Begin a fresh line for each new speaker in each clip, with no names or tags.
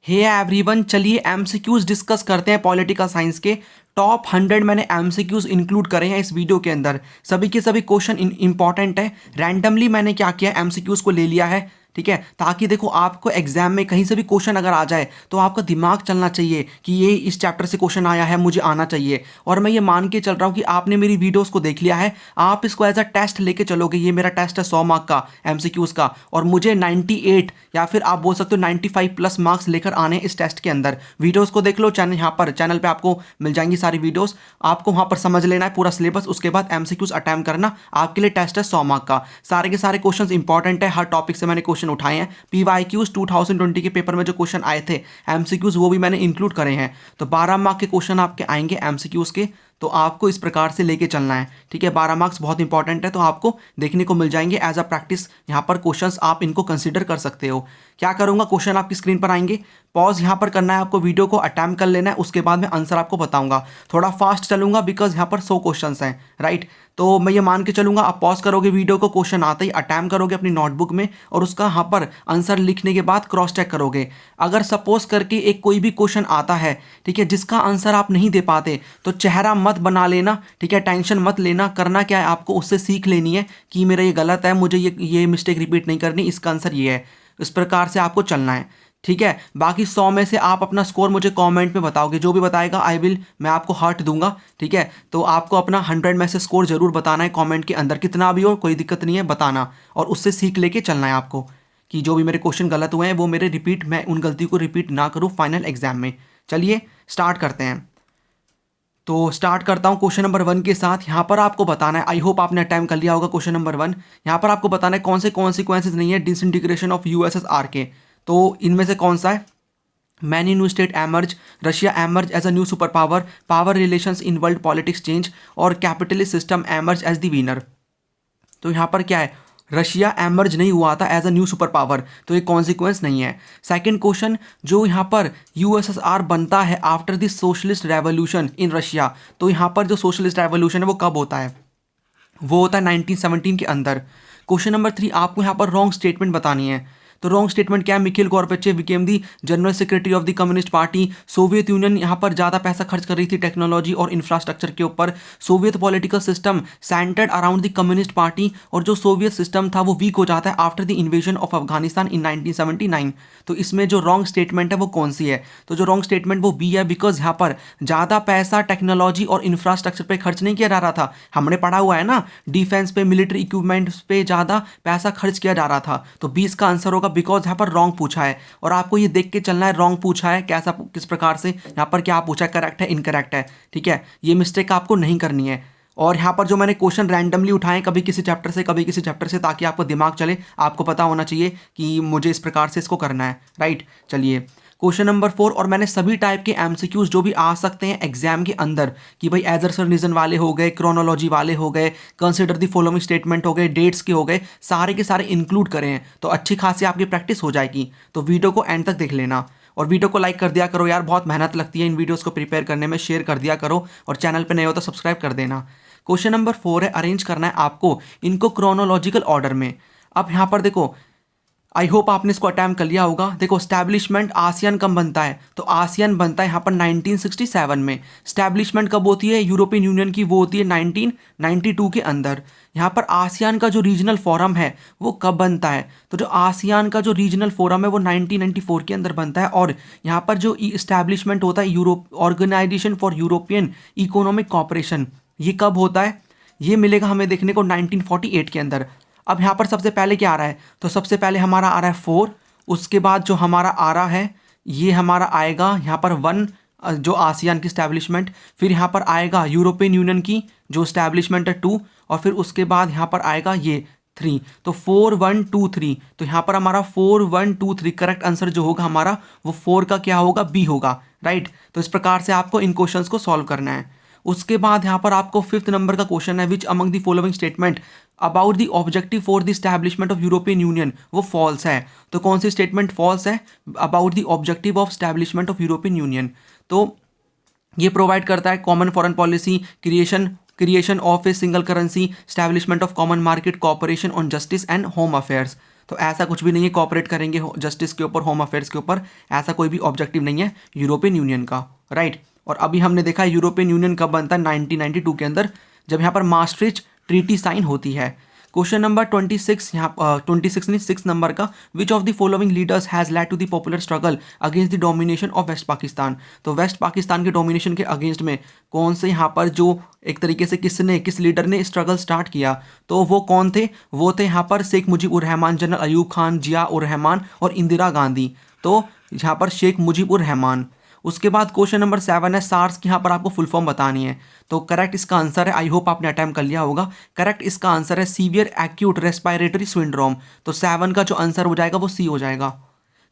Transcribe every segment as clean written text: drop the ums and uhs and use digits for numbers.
Hey everyone, चलिए MCQs discuss करते हैं पॉलिटिकल साइंस के। टॉप 100 मैंने एमसीक्यूज इंक्लूड करे हैं इस वीडियो के अंदर। सभी के सभी क्वेश्चन इंपॉर्टेंट है। रैंडमली मैंने क्या किया, एमसीक्यूज को ले लिया है, ठीक है, ताकि देखो आपको एग्जाम में कहीं से भी क्वेश्चन अगर आ जाए तो आपका दिमाग चलना चाहिए कि ये इस चैप्टर से क्वेश्चन आया है, मुझे आना चाहिए। और मैं ये मान के चल रहा हूँ कि आपने मेरी वीडियोस को देख लिया है, आप इसको एज अ टेस्ट लेके चलोगे। ये मेरा टेस्ट है 100 मार्क का एमसीक्यूज का, और मुझे 98 या फिर आप बोल सकते हो 95 प्लस मार्क्स लेकर आने इस टेस्ट के अंदर। वीडियोस को देख लो, चैनल पे आपको मिल जाएंगी सारी वीडियोस। आपको वहां पर समझ लेना है पूरा सिलेबस, उसके बाद एमसीक्यूज अटेम्प्ट करना। आपके लिए टेस्ट है 100 मार्क का। सारे के सारे क्वेश्चन इंपॉर्टेंट है, हर टॉपिक से मैंने क्वेश्चन उठाए हैं। पीवाईक्यूज 2020 के पेपर में जो क्वेश्चन आए थे एमसीक्यूज, वो भी मैंने इंक्लूड करे हैं। तो 12 मार्क के क्वेश्चन आपके आएंगे एमसीक्यूज के। तो आपको इस प्रकार से लेके चलना है, ठीक है। 12 मार्क्स बहुत इंपॉर्टेंट है, तो आपको देखने को मिल जाएंगे एज अ प्रैक्टिस। यहाँ पर क्वेश्चंस आप इनको कंसीडर कर सकते हो। क्या करूँगा, क्वेश्चन आपकी स्क्रीन पर आएंगे, पॉज यहाँ पर करना है आपको, वीडियो को अटेम्प्ट कर लेना है, उसके बाद मैं आंसर आपको बताऊंगा। थोड़ा फास्ट चलूंगा बिकॉज यहाँ पर 100 क्वेश्चन हैं, राइट। तो मैं ये मान के चलूंगा, आप पॉज करोगे वीडियो को, क्वेश्चन आते ही अटेम्प्ट करोगे अपनी नोटबुक में, और उसका यहाँ पर आंसर लिखने के बाद क्रॉस चेक करोगे। अगर सपोज करके एक कोई भी क्वेश्चन आता है, ठीक है, जिसका आंसर आप नहीं दे पाते, तो चेहरा मत बना लेना, ठीक है, टेंशन मत लेना। करना क्या है, आपको उससे सीख लेनी है कि मेरा ये गलत है, मुझे ये मिस्टेक रिपीट नहीं करनी, इसका आंसर ये है। इस प्रकार से आपको चलना है, ठीक है। बाकी 100 में से आप अपना स्कोर मुझे कमेंट में बताओगे, जो भी बताएगा मैं आपको हार्ट दूंगा, ठीक है। तो आपको अपना 100 में से स्कोर जरूर बताना है कमेंट के अंदर, कितना भी हो कोई दिक्कत नहीं है, बताना। और उससे सीख लेके चलना है आपको कि जो भी मेरे क्वेश्चन गलत हुए हैं वो मेरे मैं उन गलती को रिपीट ना करूँ फाइनल एग्जाम में। चलिए स्टार्ट करते हैं। तो स्टार्ट करता हूँ क्वेश्चन नंबर 1 के साथ। यहाँ पर आपको बताना है, आई होप आपने अटेम्प्ट कर लिया होगा क्वेश्चन नंबर 1। यहाँ पर आपको बताना है कौन से कॉन्सिक्वेंसेज नहीं है डिसइंटीग्रेशन ऑफ यूएसएसआर के। तो इनमें से कौन सा है, many new state emerge, Russia emerge as a new super power, power relations in world politics change, और capitalist system emerge as the winner. तो यहाँ पर क्या है, रशिया एमर्ज नहीं हुआ था as a new super power, तो ये कॉन्सिक्वेंस नहीं है। सेकंड क्वेश्चन, जो यहाँ पर यूएसएसआर बनता है after the socialist revolution in Russia, तो यहाँ पर जो सोशलिस्ट रेवोल्यूशन है वो कब होता है, वो होता है 1917 के अंदर। क्वेश्चन नंबर 3, आपको यहाँ पर रॉन्ग स्टेटमेंट बतानी है। तो रॉन्ग स्टेटमेंट क्या है, Michelle Gorbachev became the general secretary of the communist party. Soviet union यहाँ पर ज़्यादा पैसा खर्च कर रही थी टेक्नोलॉजी और इंफ्रास्ट्रक्चर के ऊपर। Soviet political system centred around the communist party, और जो सोवियत सिस्टम था वो वीक हो जाता है after the invasion of Afghanistan in 1979। तो इसमें जो रॉन्ग स्टेटमेंट है वो कौन सी है, तो जो रॉन्ग स्टेटमेंट वो बी है, बिकॉज यहाँ पर ज़्यादा पैसा टेक्नोलॉजी और इंफ्रास्ट्रक्चर पे खर्च नहीं किया जा रहा था। हमने पढ़ा हुआ है ना, डिफेंस पे, मिलिट्री इक्विपमेंट्स पे ज़्यादा पैसा खर्च किया जा रहा था। तो 20 का आंसर होगा, बिकॉज यहाँ पर रॉन्ग पूछा है, और आपको ये देख के चलना है रॉन्ग पूछा है कैसा, किस प्रकार से यहाँ पर क्या पूछा है, करेक्ट है इनकरेक्ट है, ठीक है। ये मिस्टेक आपको नहीं करनी है। और यहाँ पर जो मैंने क्वेश्चन रैंडमली उठाए, कभी किसी चैप्टर से कभी किसी चैप्टर से, ताकि आपको दिमाग चले, आपको पता होना चाहिए कि मुझे इस प्रकार से इसको करना है, राइट। चलिए क्वेश्चन नंबर 4, और मैंने सभी टाइप के एमसीक्यूज जो भी आ सकते हैं एग्जाम के अंदर, कि भाई एजरसन रीजन वाले हो गए, क्रोनोलॉजी वाले हो गए, कंसिडर द फॉलोइंग स्टेटमेंट हो गए, डेट्स के हो गए, सारे के सारे इंक्लूड करें हैं। तो अच्छी खासी आपकी प्रैक्टिस हो जाएगी। तो वीडियो को एंड तक देख लेना, और वीडियो को लाइक कर दिया करो यार, बहुत मेहनत लगती है इन वीडियोस को प्रिपेयर करने में। शेयर कर दिया करो, और चैनल पे नए हो तो सब्सक्राइब कर देना। क्वेश्चन नंबर 4 है, अरेंज करना है आपको इनको क्रोनोलॉजिकल ऑर्डर में। अब यहाँ पर देखो, आई होप आपने इसको अटैम्प्ट कर लिया होगा। देखो स्टैब्लिशमेंट आसियान कब बनता है, तो आसियान बनता है यहाँ पर 1967 में। स्टैब्लिशमेंट कब होती है यूरोपियन यूनियन की, वो होती है 1992 के अंदर। यहाँ पर आसियान का जो रीजनल फोरम है वो कब बनता है, तो जो आसियान का जो रीजनल फोरम है वो 1994 के अंदर बनता है। और यहाँ पर जो इस्टेब्लिशमेंट होता है Europe organisation for European economic cooperation, ये कब होता है, ये मिलेगा हमें देखने को 1948 के अंदर। अब यहाँ पर सबसे पहले क्या आ रहा है, तो सबसे पहले हमारा आ रहा है 4, उसके बाद जो हमारा आ रहा है ये हमारा आएगा यहाँ पर 1, जो आसियान की स्टैब्लिशमेंट। फिर यहाँ पर आएगा यूरोपियन यूनियन की जो स्टैब्लिशमेंट है 2, और फिर उसके बाद यहाँ पर आएगा ये 3। तो 4 1 2 3, तो यहाँ पर हमारा 4 1 2 3 करेक्ट आंसर जो होगा हमारा वो 4 का क्या होगा, बी होगा, राइट। तो इस प्रकार से आपको इन क्वेश्चंस को सॉल्व करना है। उसके बाद यहाँ पर आपको 5th नंबर का क्वेश्चन है, which among the following statement about the objective for the establishment of European Union, वो फॉल्स है। तो कौन सी स्टेटमेंट फॉल्स है, about the objective of establishment of European Union. तो ये प्रोवाइड करता है common foreign policy, creation of a single currency, establishment of common market, cooperation on justice and home affairs. तो ऐसा कुछ भी नहीं है कॉपरेट करेंगे जस्टिस के ऊपर, होम अफेयर्स के ऊपर, ऐसा कोई भी ऑब्जेक्टिव नहीं है यूरोपियन यूनियन का, राइट। और अभी हमने देखा यूरोपियन यूनियन कब बनता है 1992 के अंदर, जब यहाँ पर maastricht ट्रीटी साइन होती है। क्वेश्चन नंबर 26 यहाँ 26 नहीं 6 नंबर का, which of the following leaders has led to the popular struggle against the domination of West Pakistan. तो वेस्ट पाकिस्तान के डोमिनेशन के अगेंस्ट में कौन से यहाँ पर जो एक तरीके से किस लीडर ने स्ट्रगल स्टार्ट किया, तो वो कौन थे, वो थे यहाँ पर शेख मुजीबुर रहमान, जनरल अयूब खान, जिया उर रहमान और इंदिरा गांधी। तो यहाँ पर शेख मुजीबुर रहमान। उसके बाद क्वेश्चन नंबर 7 है, सार्स की यहाँ पर आपको फुल फॉर्म बतानी है। तो करेक्ट इसका आंसर है, आई होप आपने अटेम्प्ट कर लिया होगा, करेक्ट इसका आंसर है सीवियर एक्यूट रेस्पिरेटरी सिंड्रोम। तो 7 का जो आंसर हो जाएगा वो सी हो जाएगा।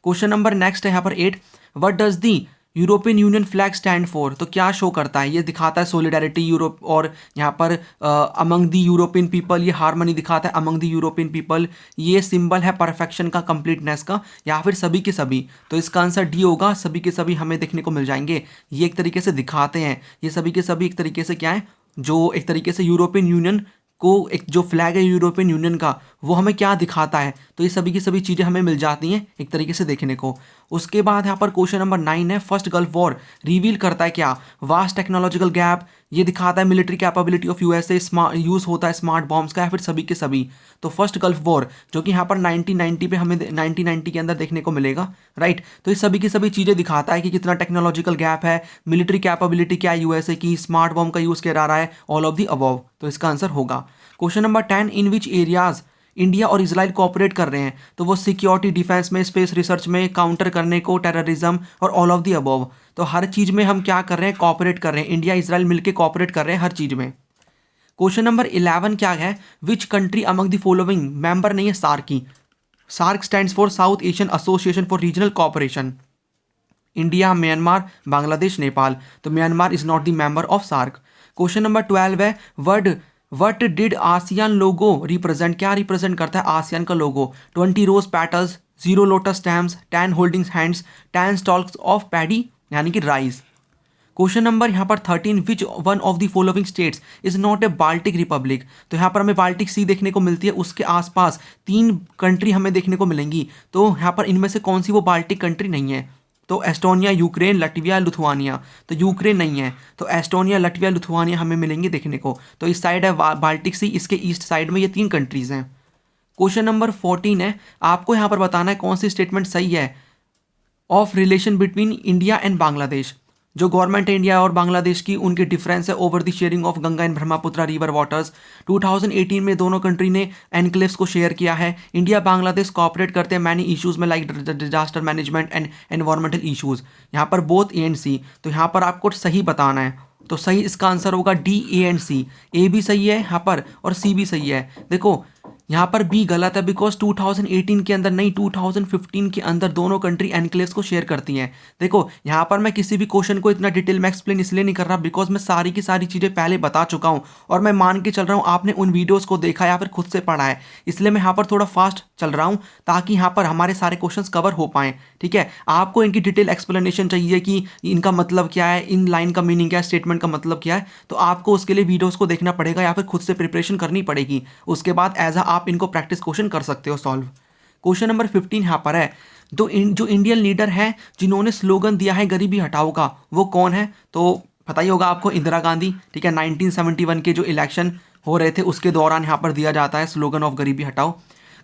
क्वेश्चन नंबर नेक्स्ट है यहाँ पर 8, what does the European union flag stand for. तो क्या शो करता है, ये दिखाता है सोलिडारिटी यूरोप और यहाँ पर अमंग द यूरोपियन पीपल, ये हारमनी दिखाता है अमंग द यूरोपियन पीपल। ये सिंबल है परफेक्शन का, कंप्लीटनेस का, या फिर सभी के सभी। तो इसका आंसर डी होगा, सभी के सभी हमें देखने को मिल जाएंगे। ये एक तरीके से दिखाते हैं, ये सभी के सभी एक तरीके से क्या है, जो एक तरीके से यूरोपियन यूनियन को एक जो फ्लैग है यूरोपियन यूनियन का वो हमें क्या दिखाता है। तो ये सभी की सभी चीज़ें हमें मिल जाती हैं एक तरीके से देखने को। उसके बाद यहाँ पर क्वेश्चन नंबर 9 है, फर्स्ट गल्फ वॉर रिवील करता है क्या, वास्ट टेक्नोलॉजिकल गैप, ये दिखाता है military capability of USA, use होता है स्मार्ट बॉम्ब्स का, या फिर सभी के सभी। तो फर्स्ट गल्फ वॉर जो कि यहाँ पर 1990 पे हमें 1990 के अंदर देखने को मिलेगा, राइट। तो ये सभी की सभी चीज़ें दिखाता है कि कितना टेक्नोलॉजिकल गैप है, मिलिट्री कैपेबिलिटी क्या है यूएसए की, स्मार्ट बॉम्ब का यूज़ करा रहा है, ऑल ऑफ द अबव। तो इसका आंसर होगा। क्वेश्चन नंबर 10, इन विच एरियाज इंडिया और इजराइल कोऑपरेट कर रहे हैं। तो वो सिक्योरिटी, डिफेंस में, स्पेस रिसर्च में, काउंटर करने को, टेररिज्म और ऑल ऑफ द अबव। तो हर चीज़ में हम क्या कर रहे हैं, कोऑपरेट कर रहे हैं, इंडिया इजराइल मिलकर कोऑपरेट कर रहे हैं हर चीज़ में। क्वेश्चन नंबर 11 क्या है, which country among the following, member नहीं है सार्क की, SAARC stands for South Asian Association for Regional Cooperation. India, Myanmar, Bangladesh, Nepal. तो Myanmar is not the member of SAARC. Question number 12 है, what did ASEAN logo represent, क्या represent करता है ASEAN का logo, 20 rose petals, 0 lotus stems, 10 holdings hands, 10 stocks of paddy यानी कि राइस। Question number यहाँ पर 13, विच one of the following states is not a Baltic Republic. तो यहाँ पर हमें बाल्टिक सी देखने को मिलती है, उसके आसपास 3 कंट्री हमें देखने को मिलेंगी। तो यहाँ पर इनमें से कौन सी वो बाल्टिक कंट्री नहीं है। तो एस्टोनिया, यूक्रेन, लटविया, लिथुआनिया। तो यूक्रेन नहीं है, तो एस्टोनिया, लटविया, लिथुआनिया हमें मिलेंगे देखने को। तो इस साइड है बाल्टिक सी, इसके ईस्ट साइड में ये 3 कंट्रीज़ हैं। क्वेश्चन नंबर 14 है, आपको यहाँ पर बताना है कौन सी स्टेटमेंट सही है of relation between India and Bangladesh. जो गवर्नमेंट है इंडिया और बांग्लादेश की, उनके डिफरेंस है over the sharing of Ganga and Brahmaputra river waters. 2018 में दोनों कंट्री ने एनक्लेव्स को शेयर किया है। इंडिया बांग्लादेश कोऑपरेट करते हैं मैनी इश्यूज में, like disaster management and environmental issues. यहाँ पर बोथ ए एंड सी, तो यहाँ पर आपको सही बताना है। तो सही इसका आंसर होगा डी, ए एंड सी। ए भी सही है यहाँ पर और सी भी सही है। देखो यहाँ पर बी गलत है, बिकॉज 2018 के अंदर नहीं, 2015 के अंदर दोनों कंट्री एनक्लेव्स को शेयर करती हैं। देखो यहाँ पर मैं किसी भी क्वेश्चन को इतना डिटेल में एक्सप्लेन इसलिए नहीं कर रहा, बिकॉज मैं सारी की सारी चीज़ें पहले बता चुका हूँ और मैं मान के चल रहा हूँ आपने उन वीडियोज़ को देखा या फिर खुद से पढ़ा है, इसलिए मैं यहाँ पर थोड़ा फास्ट चल रहा हूँ ताकि यहाँ पर हमारे सारे क्वेश्चंस कवर हो पाएँ। ठीक है, आपको इनकी डिटेल एक्सप्लेनेशन चाहिए कि इनका मतलब क्या है, इन लाइन का मीनिंग क्या है, स्टेटमेंट का मतलब क्या है, तो आपको उसके लिए वीडियोज़ को देखना पड़ेगा या फिर खुद से प्रिपरेशन करनी पड़ेगी। उसके बाद एज आप इनको प्रैक्टिस क्वेश्चन कर सकते हो सॉल्व। क्वेश्चन नंबर 15 यहाँ पर है, तो जो इंडियन लीडर हैं जिन्होंने स्लोगन दिया है गरीबी हटाओ का, वो कौन है। तो पता ही होगा आपको, इंदिरा गांधी। ठीक है, 1971 के जो इलेक्शन हो रहे थे उसके दौरान यहाँ पर दिया जाता है स्लोगन ऑफ गरीबी हटाओ।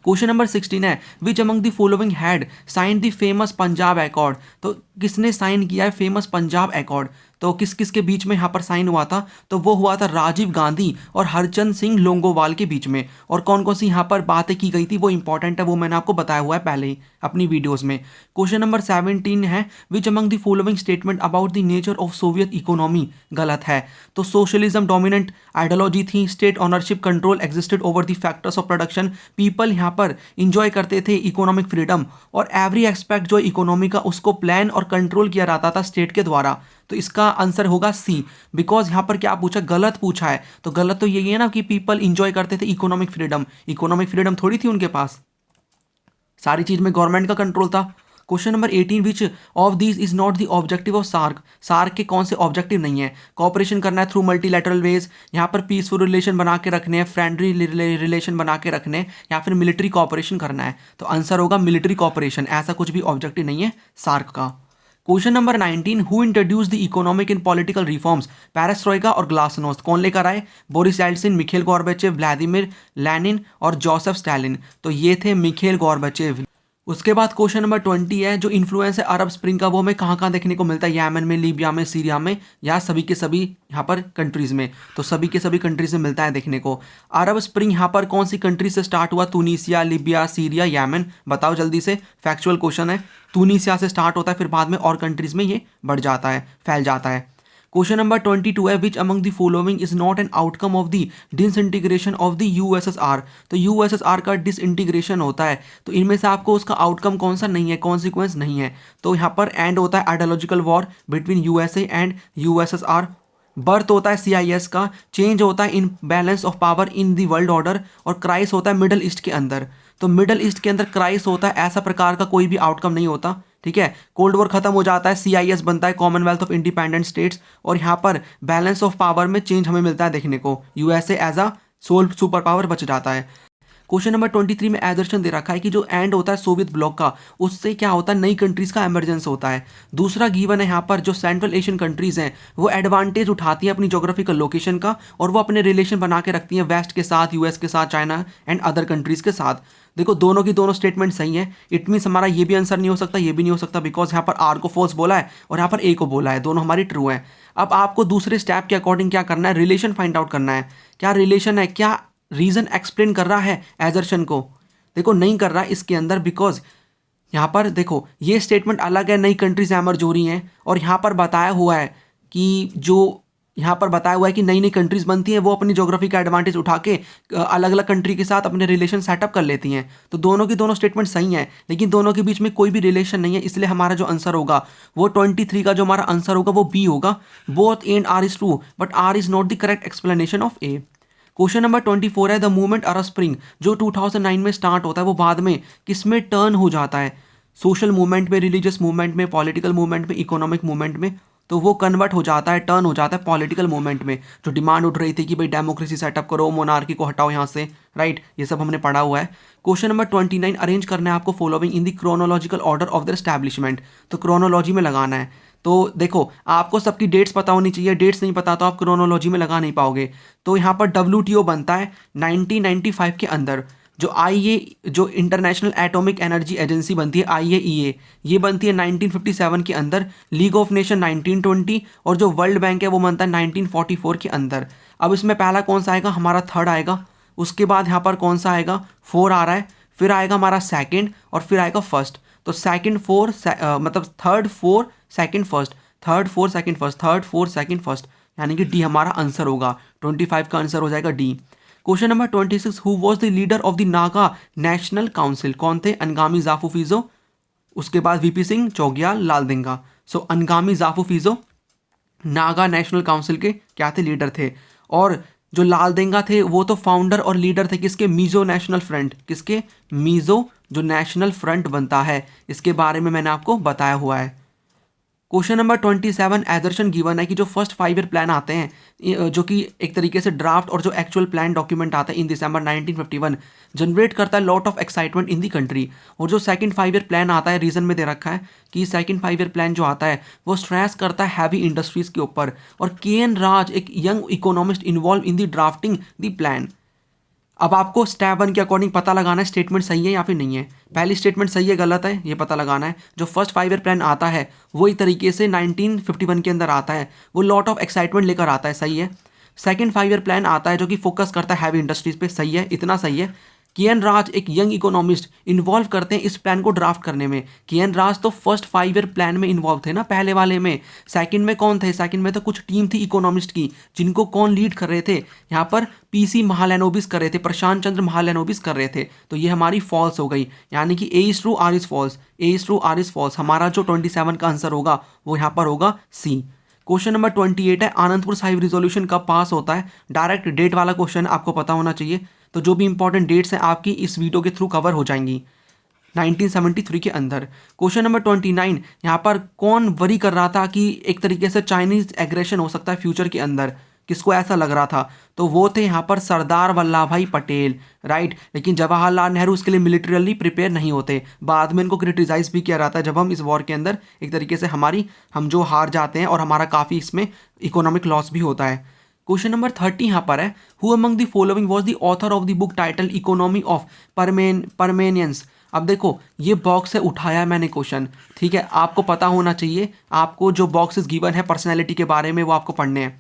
क्वेश्चन नंबर 16 है, which among the following had sign the famous Punjab accord. तो किसने साइन किया है फेमस पंजाब अकॉर्ड। तो किस किस के बीच में यहाँ पर साइन हुआ था, तो वो हुआ था राजीव गांधी और हरचंद सिंह लोंगोवाल के बीच में। और कौन कौन सी यहाँ पर बातें की गई थी वो इंपॉर्टेंट है, वो मैंने आपको बताया हुआ है पहले ही अपनी वीडियोस में। क्वेश्चन नंबर 17 है, which among the following statement about the nature of Soviet economy गलत है। तो सोशलिज्म डोमिनेंट आइडियोलॉजी थी, state ownership control existed over the factors of production, people यहाँ पर इंजॉय करते थे इकोनॉमिक फ्रीडम, और एवरी एस्पेक्ट जो इकोनॉमी का उसको प्लान और कंट्रोल किया जाता था स्टेट के द्वारा। तो इसका आंसर होगा सी, बिकॉज यहाँ पर क्या पूछा, गलत पूछा है। तो गलत तो यही है ना कि पीपल इंजॉय करते थे इकोनॉमिक फ्रीडम, इकोनॉमिक फ्रीडम थोड़ी थी उनके पास, सारी चीज़ में गवर्नमेंट का कंट्रोल था। Question number 18, which of these is not the objective of SAARC, SAARC के कौन से ऑब्जेक्टिव नहीं है? कॉपरेशन करना है थ्रू मल्टीलैटरल वेज, यहाँ पर पीसफुल रिलेशन बना के रखने हैं, फ्रेंडली रिलेशन बना के रखने हैं, या फिर मिलिट्री कॉपरेशन करना है? तो आंसर होगा मिलिट्री कॉपरेशन, ऐसा कुछ भी ऑब्जेक्टिव नहीं है सार्क का। Question number 19, who introduce the economic and political reforms, perestroika और ग्लासनोस्ट, कौन लेकर आए? Boris Yeltsin, Mikhail Gorbachev, Vladimir Lenin और जोसेफ स्टालिन। तो ये थे मिखेल गॉर्बाचेव। उसके बाद क्वेश्चन नंबर 20 है, जो इन्फ्लुएंस है अरब स्प्रिंग का वो हमें कहाँ कहाँ देखने को मिलता है? यमन में, लीबिया में, सीरिया में, या सभी के सभी यहाँ पर कंट्रीज़ में? तो सभी के सभी कंट्रीज में मिलता है देखने को। अरब स्प्रिंग यहाँ पर कौन सी कंट्री से स्टार्ट हुआ? तुनीसिया, लीबिया, सीरिया, यमन, बताओ जल्दी से, फैक्चुअल क्वेश्चन है। तुनीसिया से स्टार्ट होता है, फिर बाद में और कंट्रीज़ में ये बढ़ जाता है, फैल जाता है। क्वेश्चन नंबर 22 है, which among the following is not an outcome of the disintegration of the USSR. तो यूएसएसआर का डिसइंटीग्रेशन होता है, तो इनमें से आपको उसका आउटकम कौन सा नहीं है, कॉन्सिक्वेंस नहीं है? तो यहाँ पर एंड होता है ideological war between USA and USSR, birth होता है सीआईएस का, चेंज होता है in balance of power in the world order, और क्राइस होता है मिडल ईस्ट के अंदर। तो मिडल ईस्ट के अंदर क्राइस होता है, ऐसा प्रकार का कोई भी आउटकम नहीं होता, ठीक है। कोल्ड वॉर खत्म हो जाता है, सीआईएस बनता है कॉमनवेल्थ ऑफ इंडिपेंडेंट स्टेट्स, और यहाँ पर बैलेंस ऑफ पावर में चेंज हमें मिलता है देखने को, USA as a sole super power बच जाता है। क्वेश्चन नंबर 23 में एजर्शन दे रखा है कि जो एंड होता है सोवियत ब्लॉक का, उससे क्या होता है? नई कंट्रीज़ का एमरजेंस होता है। दूसरा गिवन है यहाँ पर, जो सेंट्रल एशियन कंट्रीज़ हैं वो एडवांटेज उठाती हैं अपनी जोग्राफिकल लोकेशन का, और वो अपने रिलेशन बना के रखती हैं वेस्ट के साथ, यूएस के साथ, चाइना एंड अदर कंट्रीज़ के साथ। देखो दोनों की दोनों स्टेटमेंट सही है, इट मीन्स हमारा ये भी आंसर नहीं हो सकता, ये भी नहीं हो सकता, बिकॉज यहाँ पर आर को फॉल्स बोला है और यहाँ पर ए को बोला है, दोनों हमारी ट्रू है। अब आपको दूसरे स्टेप के अकॉर्डिंग क्या करना है? रिलेशन फाइंड आउट करना है। क्या रिलेशन है, क्या रीज़न एक्सप्लेन कर रहा है एजर्शन को? देखो नहीं कर रहा इसके अंदर, बिकॉज यहाँ पर देखो ये स्टेटमेंट अलग है, नई कंट्रीज एमर्ज हो रही हैं, और यहाँ पर बताया हुआ है कि जो यहाँ पर बताया हुआ है कि नई नई कंट्रीज बनती हैं, वो अपनी ज्योग्राफी का एडवांटेज उठा के अलग अलग कंट्री के साथ अपने रिलेशन सेटअप कर लेती हैं। तो दोनों की दोनों स्टेटमेंट सही हैं, लेकिन दोनों के बीच में कोई भी रिलेशन नहीं है, इसलिए हमारा जो आंसर होगा वो 23 का जो हमारा आंसर होगा वो बी होगा। Both A and R is true, but R is not the correct explanation of A. Question number 24 है, द मूवमेंट अरब स्प्रिंग जो 2009 में स्टार्ट होता है वो बाद में किस में टर्न हो जाता है? सोशल मूवमेंट में, रिलीजियस मूवमेंट में, पॉलिटिकल मूवमेंट में, इकोनॉमिक मूवमेंट में? तो वो कन्वर्ट हो जाता है, टर्न हो जाता है पॉलिटिकल मूवमेंट में। जो डिमांड उठ रही थी कि भाई डेमोक्रेसी सेटअप करो, मोनार्की को हटाओ यहाँ से, राइट, ये सब हमने पढ़ा हुआ है। क्वेश्चन नंबर 29, अरेंज करना है आपको following in the chronological order of the establishment. तो क्रोनोलॉजी में लगाना है। तो देखो आपको सबकी डेट्स पता होनी चाहिए, डेट्स नहीं पता तो आप क्रोनोलॉजी में लगा नहीं पाओगे। तो यहाँ पर WTO बनता है 1995 के अंदर, जो जो इंटरनेशनल एटॉमिक एनर्जी एजेंसी बनती है IAEA, ये बनती है 1957 के अंदर, लीग ऑफ नेशन 1920, और जो वर्ल्ड बैंक है वो बनता है 1944 के अंदर। अब इसमें पहला कौन सा आएगा? हमारा थर्ड आएगा। उसके बाद यहाँ पर कौन सा आएगा? 4 आ रहा है, फिर आएगा हमारा सेकेंड, और फिर आएगा फर्स्ट। तो सेकेंड 4 मतलब third 4 second first, third 4 second first, third 4 second first, यानी कि डी हमारा आंसर होगा। 25 का आंसर हो जाएगा D. Question number 26, who was the leader of the Naga national council? कौन थे? अनगामी जाफू फिजो, उसके बाद VP सिंह, चौगियाल, लालदेंगा। सो अनगामी जाफू फिजो नागा नेशनल काउंसिल के क्या थे? लीडर थे। और जो लालदेंगा थे वो तो फाउंडर और लीडर थे किसके? Mizo national front. किसके? मिजो जो नेशनल फ्रंट बनता है, इसके बारे में मैंने आपको बताया हुआ है। क्वेश्चन नंबर 27, एजर्शन गिवन है कि जो फर्स्ट 5 ईयर प्लान आते हैं, जो कि एक तरीके से ड्राफ्ट और जो एक्चुअल प्लान डॉक्यूमेंट आता है इन दिसंबर 1951, जनरेट करता है lot of excitement in the country. और जो सेकंड 5 ईयर प्लान आता है, रीजन में दे रखा है कि सेकंड 5 ईयर प्लान जो आता है वो स्ट्रेस करता है हैवी इंडस्ट्रीज़ के ऊपर। और KN राज एक young economist involve in the drafting the plan. अब आपको स्टेप 1 के अकॉर्डिंग पता लगाना है स्टेटमेंट सही है या फिर नहीं है। पहली स्टेटमेंट सही है गलत है ये पता लगाना है। जो फर्स्ट 5 ईयर प्लान आता है वही तरीके से 1951 के अंदर आता है, वो लॉट ऑफ एक्साइटमेंट लेकर आता है, सही है। सेकंड 5 ईयर प्लान आता है जो कि फोकस करता है हैवी इंडस्ट्रीज पे, सही है, इतना सही है। KN राज एक यंग इकोनॉमिस्ट इन्वॉल्व करते हैं इस प्लान को ड्राफ्ट करने में। KN राज तो फर्स्ट 5 ईयर प्लान में इन्वॉल्व थे ना, पहले वाले में। सेकंड में कौन थे? सेकंड में तो कुछ टीम थी इकोनॉमिस्ट की, जिनको कौन लीड कर रहे थे? यहाँ पर PC महालैनोबिस कर रहे थे, प्रशांत चंद्र महालैनोबिस कर रहे थे। तो ये हमारी फॉल्स हो गई, यानी कि A is true R is false, A is true R is false। हमारा जो 27 का आंसर होगा वो यहाँ पर होगा C। क्वेश्चन नंबर 28 है, आनंदपुर साहिब रिजोल्यूशन कब पास होता है? डायरेक्ट डेट वाला क्वेश्चन आपको पता होना चाहिए, तो जो भी इंपॉर्टेंट डेट्स हैं आपकी इस वीडियो के थ्रू कवर हो जाएंगी। 1973 के अंदर। क्वेश्चन नंबर 29, यहाँ पर कौन वरी कर रहा था कि एक तरीके से चाइनीज एग्रेशन हो सकता है फ्यूचर के अंदर, किसको ऐसा लग रहा था? तो वो थे यहाँ पर सरदार वल्लभ भाई पटेल, राइट। लेकिन जवाहरलाल नेहरू उसके लिए मिलिटरली प्रिपेयर नहीं होते, बाद में इनको क्रिटिसाइज भी किया जाता है जब हम इस वॉर के अंदर एक तरीके से हम जो हार जाते हैं और हमारा काफ़ी इसमें इकोनॉमिक लॉस भी होता है। क्वेश्चन नंबर 30 यहाँ पर है, who among the following was the author of the book title economy of permanence. अब देखो ये बॉक्स से उठाया मैंने क्वेश्चन, ठीक है, आपको पता होना चाहिए, आपको जो बॉक्सेस गिवन है पर्सनैलिटी के बारे में वो आपको पढ़ने हैं।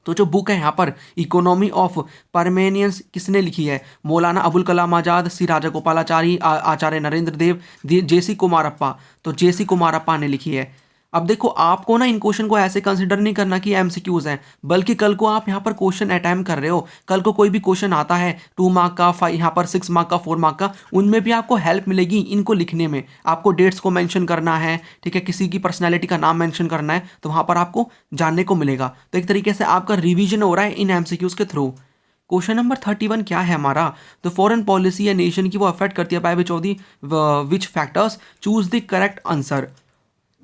तो जो बुक है यहाँ पर इकोनॉमी ऑफ परमेनियंस किसने लिखी है? मौलाना अबुल कलाम आज़ाद, सी राजागोपालाचारी, आचार्य नरेंद्र देव, जेसी कुमारप्पा। तो जेसी कुमारप्पा ने लिखी है। अब देखो आपको ना इन क्वेश्चन को ऐसे कंसिडर नहीं करना कि एमसीक्यूज हैं, बल्कि कल को आप यहाँ पर क्वेश्चन अटैम्प्ट कर रहे हो, कल को कोई भी क्वेश्चन आता है 2 मार्क का, 5 यहाँ पर 6 मार्क का, 4 मार्क का, उनमें भी आपको हेल्प मिलेगी इनको लिखने में। आपको डेट्स को मेंशन करना है, ठीक है, किसी की पर्सनैलिटी का नाम मेंशन करना है, तो वहाँ पर आपको जानने को मिलेगा। तो एक तरीके से आपका रिविजन हो रहा है इन एमसीक्यूज के थ्रू। क्वेश्चन नंबर 31 क्या है हमारा? तो फॉरेन पॉलिसी या नेशन की वो अफेक्ट करती है by which of the which factors, choose the correct answer.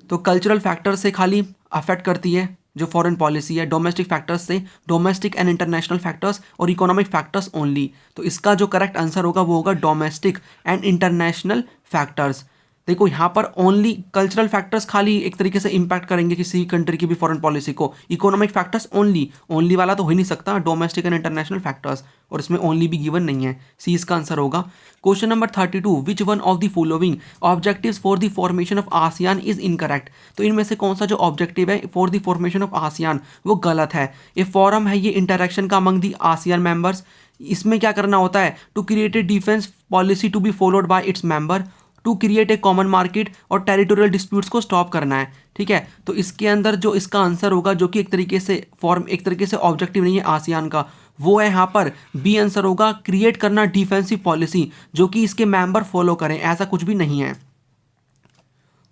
तो कल्चरल फैक्टर से खाली अफेक्ट करती है जो फॉरेन पॉलिसी है, डोमेस्टिक फैक्टर्स से, डोमेस्टिक एंड इंटरनेशनल फैक्टर्स और इकोनॉमिक फैक्टर्स ओनली। तो इसका जो करेक्ट आंसर होगा वो होगा डोमेस्टिक एंड इंटरनेशनल फैक्टर्स। देखो यहाँ पर ओनली कल्चरल फैक्टर्स खाली एक तरीके से इंपैक्ट करेंगे किसी कंट्री की भी फॉरेन पॉलिसी को, इकोनॉमिक फैक्टर्स ओनली वाला तो हो ही नहीं सकता, डोमेस्टिक एंड इंटरनेशनल फैक्टर्स, और इसमें ओनली भी गिवन नहीं है, सी इसका आंसर होगा। Question number 32, which one of the following objectives for the formation of ASEAN is incorrect. तो इनमें से कौन सा जो ऑब्जेक्टिव है for the formation of ASEAN वो गलत है। ये फॉरम है, ये इंटरेक्शन का अमंग द आसियान मेंबर्स। इसमें क्या करना होता है? To create a defence policy to be followed by its member, to create a common market और टेरिटोरियल डिस्प्यूट्स को स्टॉप करना है, ठीक है। तो इसके अंदर जो इसका आंसर होगा, जो कि एक तरीके से ऑब्जेक्टिव नहीं है आसियान का, वो है यहाँ पर बी आंसर होगा, क्रिएट करना डिफेंसिव पॉलिसी जो कि इसके मेंबर फॉलो करें, ऐसा कुछ भी नहीं है।